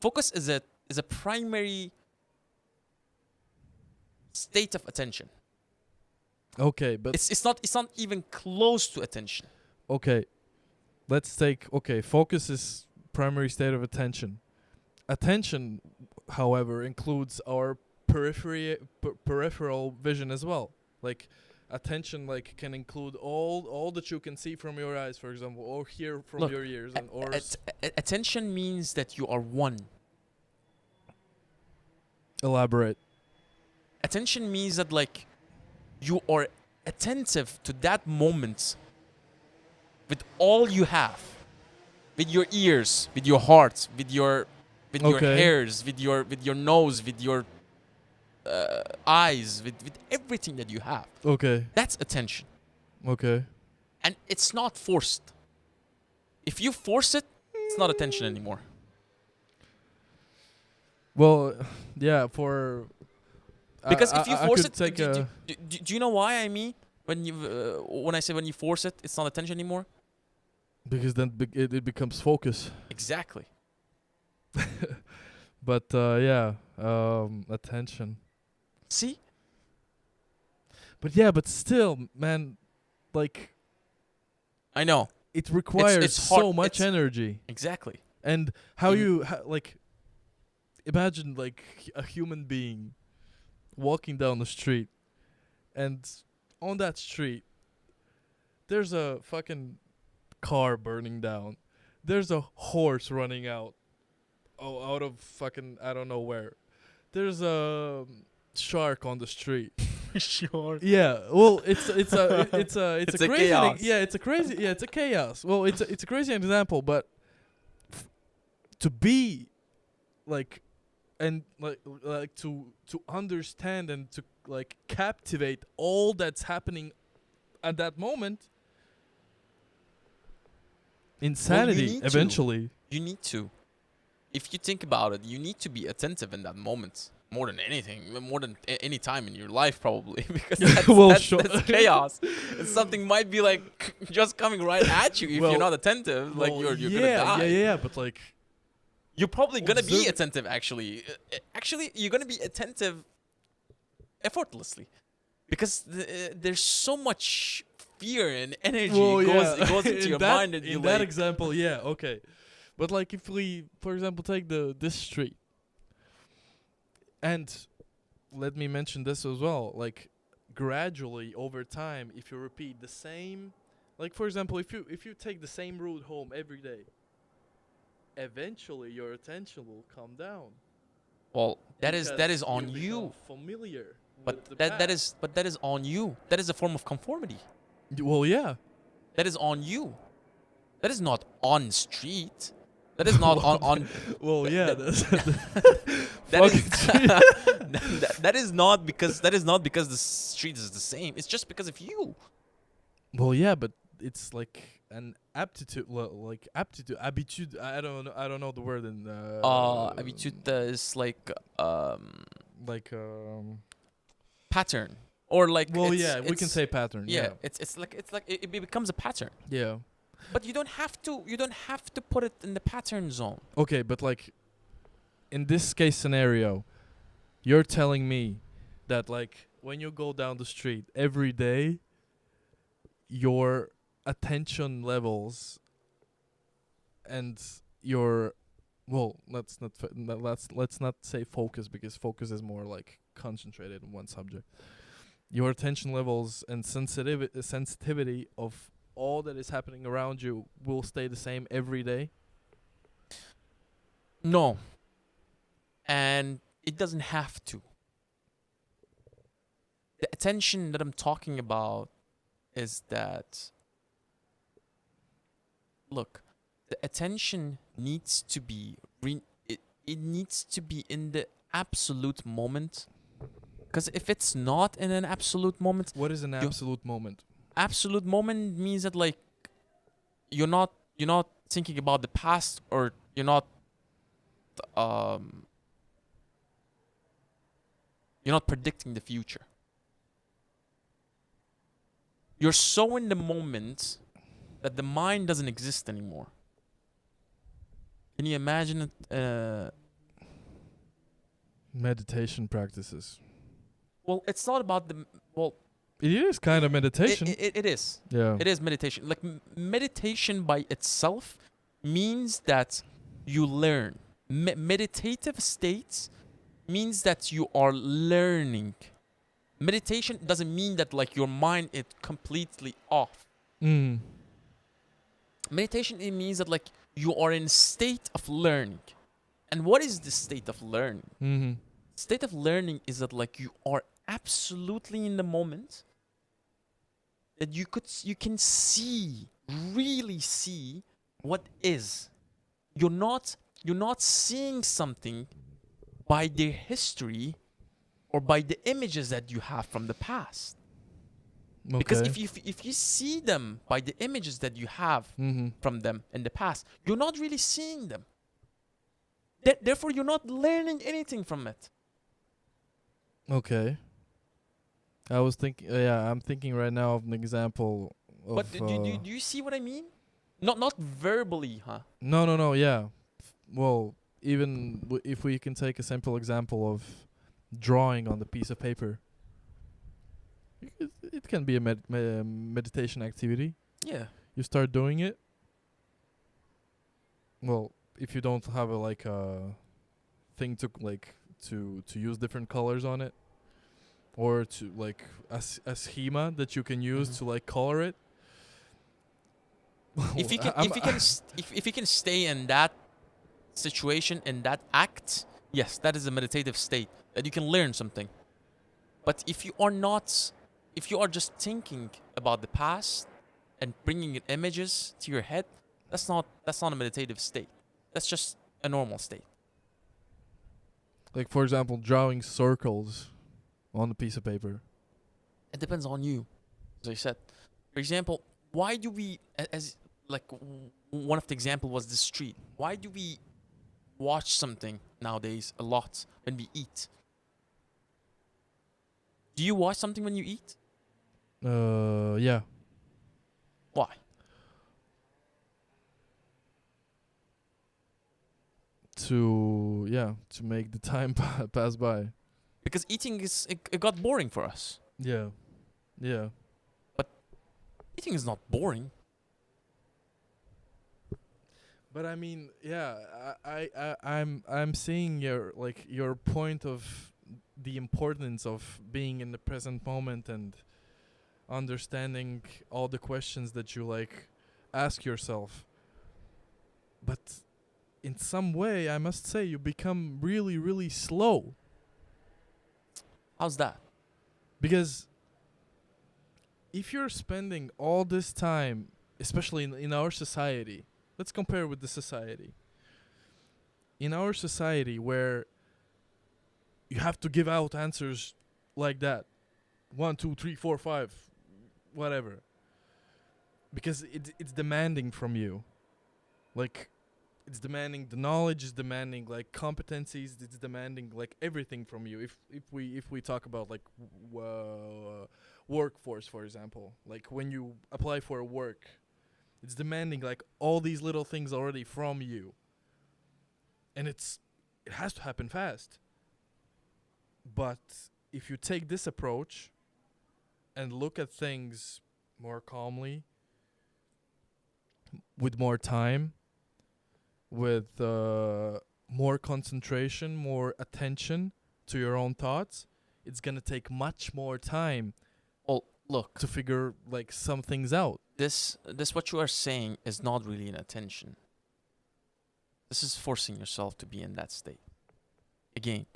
Focus is a primary state of attention. Okay, but It's not even close to attention. okay. Let's take focus is primary state of attention. Attention, however, includes our peripheral vision as well. Like attention like can include all that you can see from your eyes, for example, or hear from Look, your ears and or Attention means that you are one. elaborate. Attention means that like you are attentive to that moment with all you have, with your ears, with your heart, with your hairs, with your nose, with your eyes, with everything that you have. Okay. That's attention, Okay. and it's not forced. If you force it, it's not attention anymore. Well, yeah, for Because if you I force could it, take do you know why I mean when I say when you force it, it's not attention anymore? because then it becomes focus. Exactly. But yeah, attention. See? But still, man, like I know. it requires it's hard. so much It's- energy. Exactly. And how Mm. you like imagine like a human being walking down the street, and on that street there's a fucking car burning down. There's a horse running out out of fucking I don't know where. There's a shark on the street. Sure. Yeah, well, it's a It's a a crazy chaos. it's a chaos. Well, it's a crazy example, but to be like and like to understand and to like captivate all that's happening at that moment, insanity need to. eventually. You need to. If you think about it, you need to be attentive in that moment more than anything, more than any time in your life probably, because that's, Well, that's, sure. that's chaos. And something might be like just coming right at you if Well, you're not attentive. Like Well, you're gonna die. yeah, but like You're probably gonna be Observe- attentive. Actually, you're gonna be attentive effortlessly, because there's so much fear and energy Well, it goes into in your that, mind, and you in that like, example, yeah, okay. But like if we, for example, take this street, and let me mention this as well, like gradually over time, if you repeat the same, like for example, if you take the same route home every day, eventually your attention will come down well, that is because on you you. become familiar But with the that path. is on you. That is a form of conformity. Well, yeah. That is on you. That is not on street. That is not on Well, yeah. that, That's that is fucking street. that is not because the street is the same. It's just because of you. Well, yeah, but it's like an aptitude, like aptitude, habitude. I don't know the word in. Habitude is like Like pattern, or like, Well, it's yeah, we can say pattern. yeah, Yeah. it's like it becomes a pattern. Yeah. But you don't have to put it in the pattern zone. Okay, but like in this case scenario, you're telling me that like when you go down the street every day, your attention levels and your let's not say focus, because focus is more like concentrated on one subject. Your attention levels and sensitivity of all that is happening around you will stay the same every day. No, and it doesn't have to. The attention that I'm talking about is that, look, the attention needs to be it needs to be in the absolute moment. Because if it's not in an absolute moment, What is an absolute moment? absolute moment means that, like, you're not thinking about the past, or um you're not predicting the future. You're so in the moment that the mind doesn't exist anymore. Can you imagine it? Meditation practices. Well, it's not about well, It is kind of meditation. it is. Yeah. It is meditation. Like, meditation by itself means that you learn. Meditative states means that you are learning. Meditation doesn't mean that, like, your mind is completely off. Mm. Meditation, it means that, like, you are in a state of learning. And what is the state of learning? Mm-hmm. State of learning is that, like, you are absolutely in the moment, that you can see, really see what is. You're not seeing something by their history or by the images that you have from the past. Okay. Because if you see them by the images that you have Mm-hmm. from them in the past, you're not really seeing them. Therefore, you're not learning anything from it. Okay. I was thinking. I'm thinking right now of an example of. But do you see what I mean? Not verbally, huh? No. Yeah. Well, even if we can take a simple example of drawing on the piece of paper, it can be a meditation activity. Yeah. You start doing it. Well, if you don't have a thing to use different colors on it, or to like a schema that you can use Mhm. to like color it. If you can if you can stay in that situation, in that act, yes, that is a meditative state that you can learn something. But if you are just thinking about the past and bringing in images to your head, that's not a meditative state. That's just a normal state. Like, for example, drawing circles on a piece of paper. It depends on you, as I said. For example, why do we, as like one of the example was the street. Why do we watch something nowadays a lot when we eat? Do you watch something when you eat? Yeah. Why? To make the time pass by. because eating it got boring for us. Yeah. Yeah. Eating is not boring. But I mean, yeah, I'm seeing your point of the importance of being in the present moment and understanding all the questions that you like ask yourself. But in some way, I must say, you become really, really slow How's that? because if you're spending all this time, especially in our society, let's compare with the society. In our society, where you have to give out answers like that, 1, 2, 3, 4, 5, whatever, because it's demanding from you. Like, it's demanding the knowledge, it's demanding like competencies, it's demanding like everything from you. If we talk about like workforce, for example, like when you apply for a work, it's demanding like all these little things already from you, and it has to happen fast. But if you take this approach and look at things more calmly, with more time, with more concentration, more attention to your own thoughts, it's gonna take much more time Well, look, to figure like some things out. this what you are saying is not really an attention. This is forcing yourself to be in that state. Again,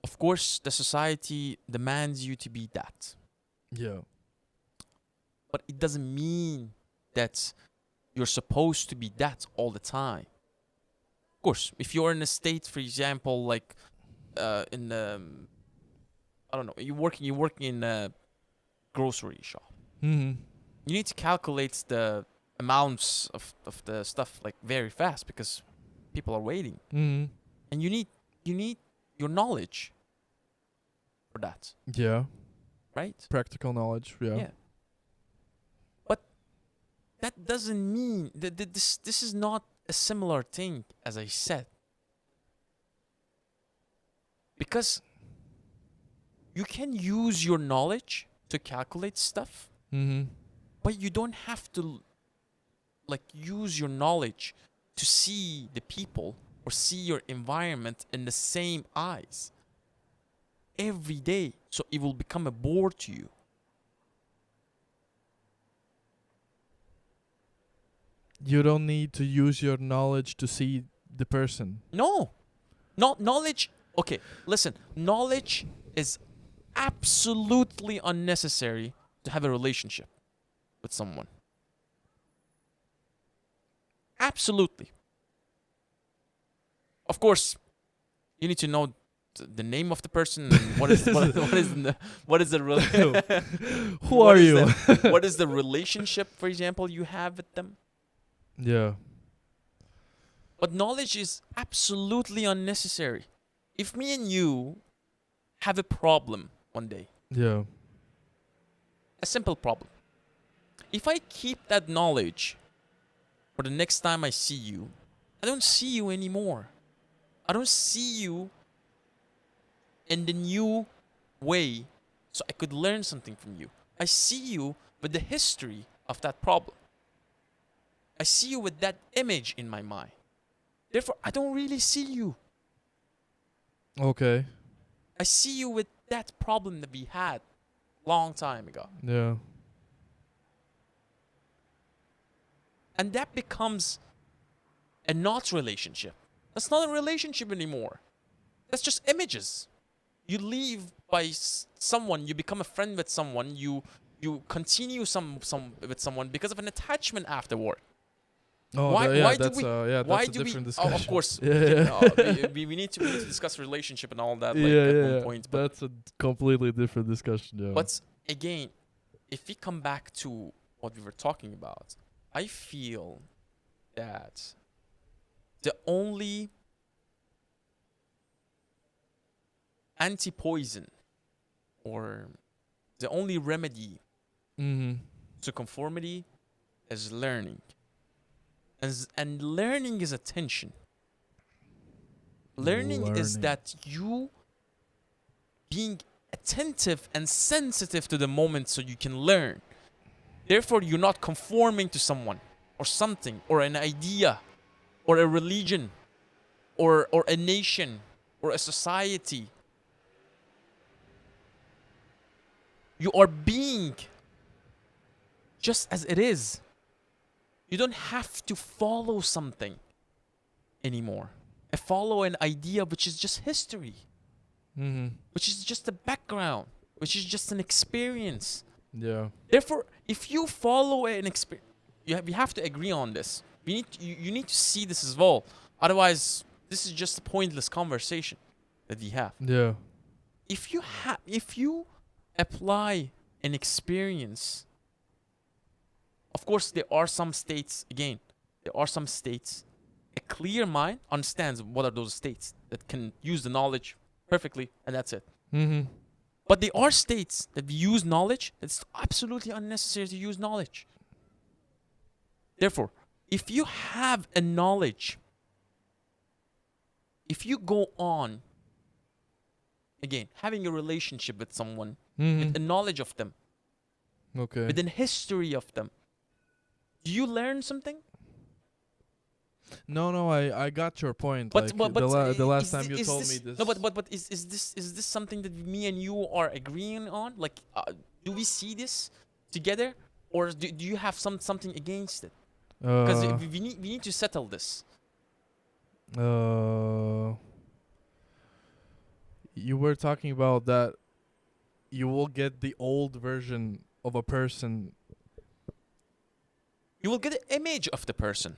of course, the society demands you to be that, Yeah. but it doesn't mean that you're supposed to be that all the time. Of course, if you're in a state, for example, like in I don't know, you're working in a grocery shop. Mm-hmm. You need to calculate the amounts of the stuff like very fast because people are waiting, Mm-hmm. and you need your knowledge for that, Yeah. right? Practical knowledge. Yeah. Yeah. But that doesn't mean that this is not a similar thing, as I said, because you can use your knowledge to calculate stuff, Mm-hmm. but you don't have to like use your knowledge to see the people or see your environment in the same eyes every day, so it will become a bore to you. You don't need to use your knowledge to see the person. No, not knowledge. Okay, listen, knowledge is absolutely unnecessary to have a relationship with someone. Absolutely. Of course, you need to know the name of the person and what is the Who are you? what is the relationship, for example, you have with them. Yeah. But knowledge is absolutely unnecessary. If me and you have a problem one day, Yeah. a simple problem, if I keep that knowledge for the next time I see you, I don't see you anymore. I don't see you in the new way so I could learn something from you. I see you with the history of that problem. I see you with that image in my mind. Therefore, I don't really see you. Okay. I see you with that problem that we had long time ago. Yeah. And that becomes a not relationship. That's not a relationship anymore. That's just images. You leave by someone, you become a friend with someone, you continue some with someone because of an attachment afterward. Oh, Why- yeah, why do that's we- that's Why a do we? different Oh, discussion. of course, Yeah. we need to discuss relationship and all that like yeah, at yeah, one point. But that's a completely different discussion. Yeah. But again, if we come back to what we were talking about, I feel that the only anti-poison or the only remedy Mm-hmm. to conformity is learning. And learning is attention. Learning is Learning. that you being attentive and sensitive to the moment so you can learn. Therefore, you're not conforming to someone or something or an idea or a religion or a nation or a society. You are being just as it is. You don't have to follow something anymore. Follow an idea which is just history, which is just a background, which is just an experience. Yeah. Therefore, if you follow an experience, we have to agree on this. You need to see this as well. Otherwise, this is just a pointless conversation that we have. Yeah. If you apply an experience, of course, there are some states. Again, there are some states. A clear mind understands what are those states that can use the knowledge perfectly, and that's it. But there are states that use knowledge that's absolutely unnecessary to use knowledge. Therefore, if you have a knowledge, if you go on, again, having a relationship with someone, with a knowledge of them, Okay. with a history of them, do you learn something? No, I got your point. But the last time you is told this, me this. No, but is this something that me and you are agreeing on? Like, do we see this together, or do you have something against it? Because we need to settle this. You were talking about that you will get the old version of a person. You will get an image of the person.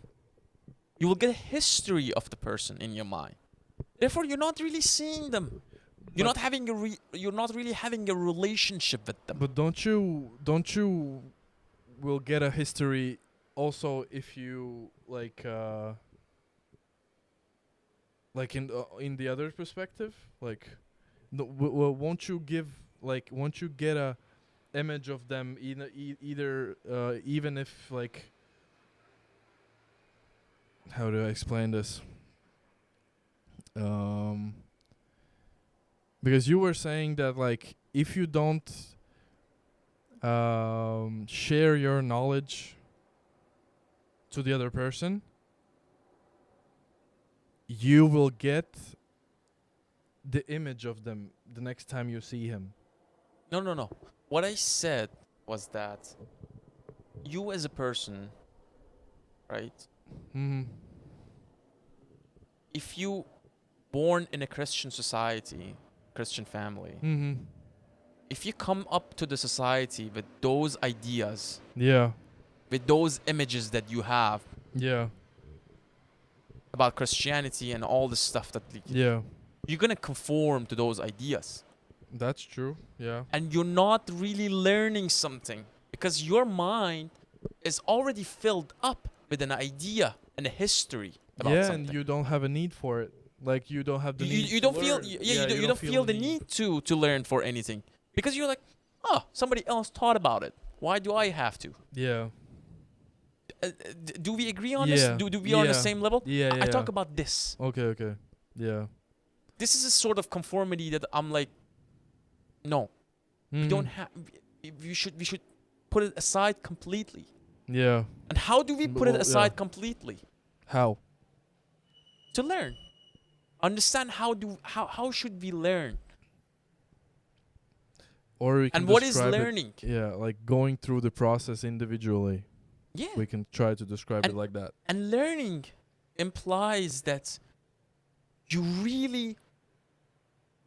You will get a history of the person in your mind. Therefore, you're not really seeing them. You're not really having a relationship with them. But don't you will get a history also if you like in the other perspective, like won't you get a image of them either even if like, how do I explain this? Because you were saying that like if you don't share your knowledge to the other person, you will get the image of them the next time you see him. No. What I said was that you as a person, right? If you born in a Christian society, Christian family, if you come up to the society with those ideas, Yeah. with those images that you have Yeah. about Christianity and all the stuff that Yeah. you're gonna conform to those ideas, That's true. Yeah. and you're not really learning something because your mind is already filled up with an idea and a history about Yeah, something. and you don't have a need for it. Like you don't have the need. You to don't feel learn. you don't feel the need to learn for anything because you're like, oh, somebody else thought about it. Why do I have to? Yeah. Do we agree on Yeah. this? Do we are on the Yeah. same level? Yeah. I talk about this. Okay. Yeah. This is a sort of conformity that I'm like, no, we don't have. We should put it aside completely. Yeah. And how do we put it Well, aside yeah. completely? How? To learn, understand how should we learn, Or we can and what is describe it- learning? Yeah, like going through the process individually. Yeah, We can try to describe it like that. and learning implies that you really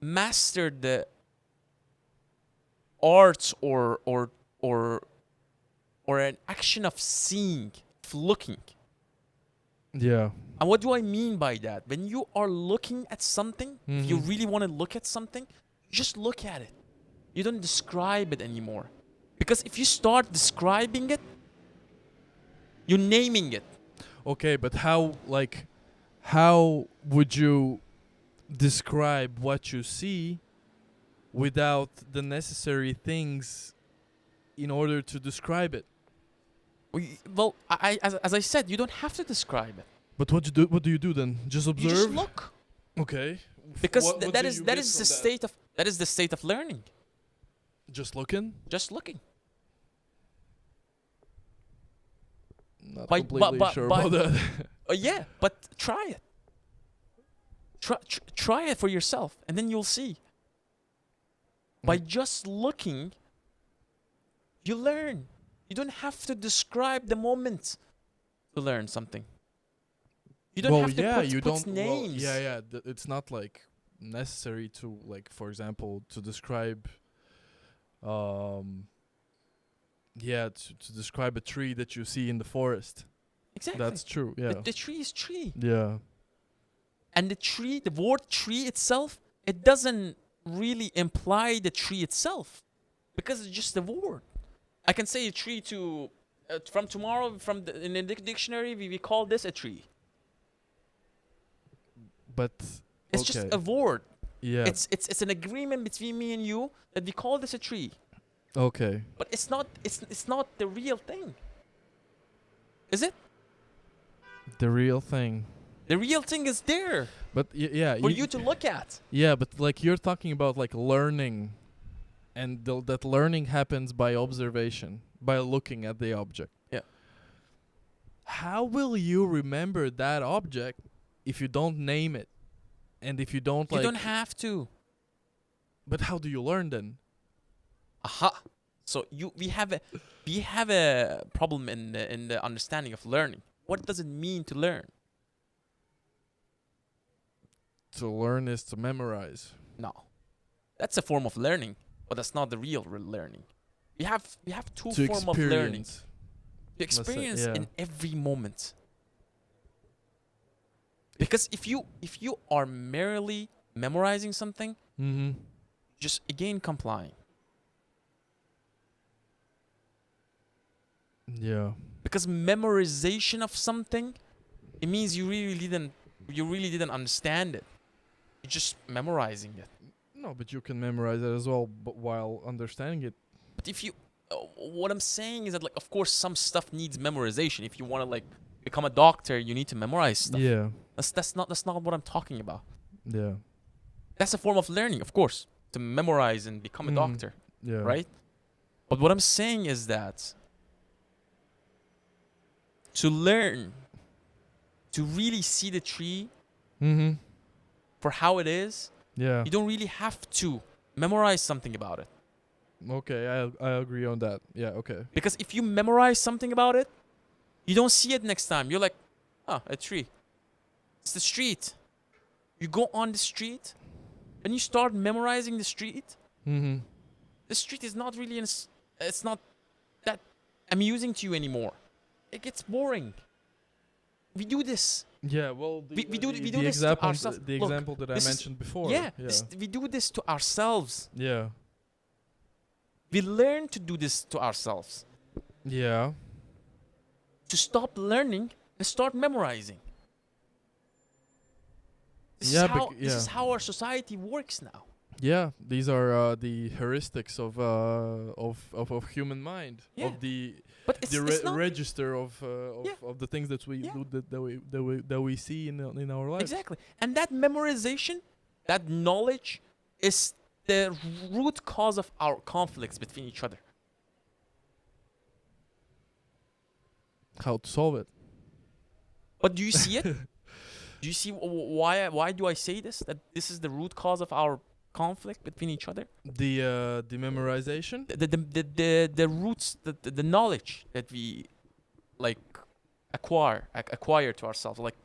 mastered the arts or an action of seeing, of looking. Yeah. And what do I mean by that? When you are looking at something, if you really want to look at something, you just look at it. You don't describe it anymore. Because if you start describing it, you're naming it. Okay, but how would you describe what you see without the necessary things in order to describe it? Well, as I said, you don't have to describe it. But what do you do then? Just observe? You just look. Okay. Because What that do is you that get is from the that? state of That is the state of learning. Just looking. Just looking. Not By- completely but- sure but- about that. Yeah, but try it. Try it for yourself, and then you'll see. By just looking, you learn. You don't have to describe the moment to learn something. You don't have to put names. It's not like necessary to, like, for example, to describe to describe a tree that you see in the forest. Exactly. That's true. Yeah. The tree is tree. Yeah. And the word tree itself, it doesn't really imply the tree itself, because it's just a word. I can say a tree to from tomorrow in the dictionary we call this a tree. But It's just a word. yeah. It's an agreement between me and you that we call this a tree. Okay. But it's not the real thing. Is it? The real thing. The real thing is there But yeah. for you to look at. Yeah, but like you're talking about like learning, and that learning happens by observation, by looking at the object. Yeah. How will you remember that object if you don't name it, and if you don't You don't have to. But how do you learn then? Aha. So we have a problem in the understanding of learning. What does it mean to learn? To learn is to memorize. No, that's a form of learning, but that's not the real learning. We have two To forms of learning. experience. To experience yeah. in every moment. Because if you are merely memorizing something, Mm-hmm. just again complying. Yeah. Because memorization of something, it means you really didn't understand it. You're just memorizing it. No, but you can memorize it as well, but while understanding it. But if you, what I'm saying is that, like, of course, some stuff needs memorization. If you want to, like, become a doctor, you need to memorize stuff. Yeah. That's not what I'm talking about. Yeah. That's a form of learning, of course, to memorize and become a doctor, Yeah. right? But what I'm saying is that to learn, to really see the tree Mm-hmm. for how it is, Yeah. you don't really have to memorize something about it. Okay, I agree on that. Yeah. Okay. Because if you memorize something about it, you don't see it next time. You're like, oh, a tree. It's the street. You go on the street and you start memorizing the street. Mm-hmm. The street is not really, it's not that amusing to you anymore. It gets boring. We do this. Yeah. Well, We do this to example, ourselves. the Look, example that I this is- mentioned before. Yeah, Yeah. we do this to ourselves. Yeah. We learn to do this to ourselves. Yeah. To stop learning and start memorizing. This Yeah, is how bec- this yeah. is how our society works now. Yeah. These are the heuristics of human mind. Yeah. Of the But it's not register of Yeah. of the things that we Yeah. do that we see in our lives. exactly. And that memorization, that knowledge, is the root cause of our conflicts between each other. How to solve it? But do you see it? Do you see why do I say this? That this is the root cause of our conflict between each other? The memorization. The roots, the knowledge that we like acquire to ourselves. Like,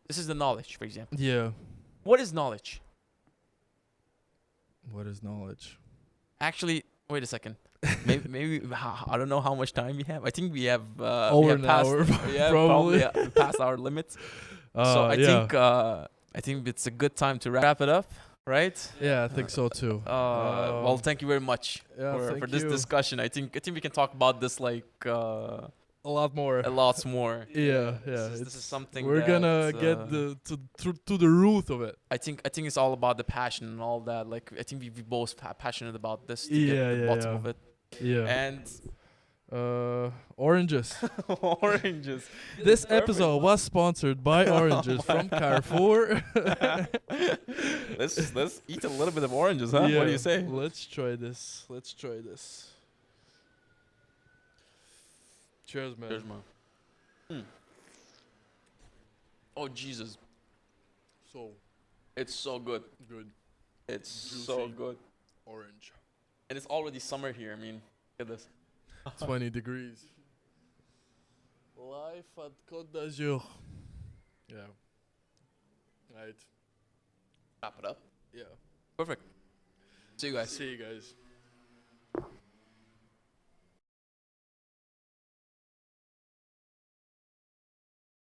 this is the knowledge, for example. Yeah. What is knowledge? What is knowledge? Actually, wait a second. maybe I don't know how much time we have. I think we have Over we have an passed, hour, yeah, probably. we passed our limits. So I think it's a good time to wrap it up, right? Yeah, I think so too. Well, thank you very much Yeah, for thank this you. discussion. I think we can talk about this like A lot more. a lot more. Yeah. This is something we're gonna that, get to the root of it. I think it's all about the passion and all that. Like, I think we both passionate about this to Yeah, get the yeah, bottom yeah. of it. Yeah. And Oranges. Oranges. This Perfect. episode was sponsored by oranges from Carrefour. Let's eat a little bit of oranges, huh? What do you say? Let's try this. Cheers, man. Cheers, man. Oh Jesus, So it's so good. good. It's so Juicy. good, Orange. and it's already summer here. I mean, look at this. 20 degrees. Life at Côte d'Azur. Yeah. Right. Wrap it up. Yeah. Perfect. See you guys. See you guys.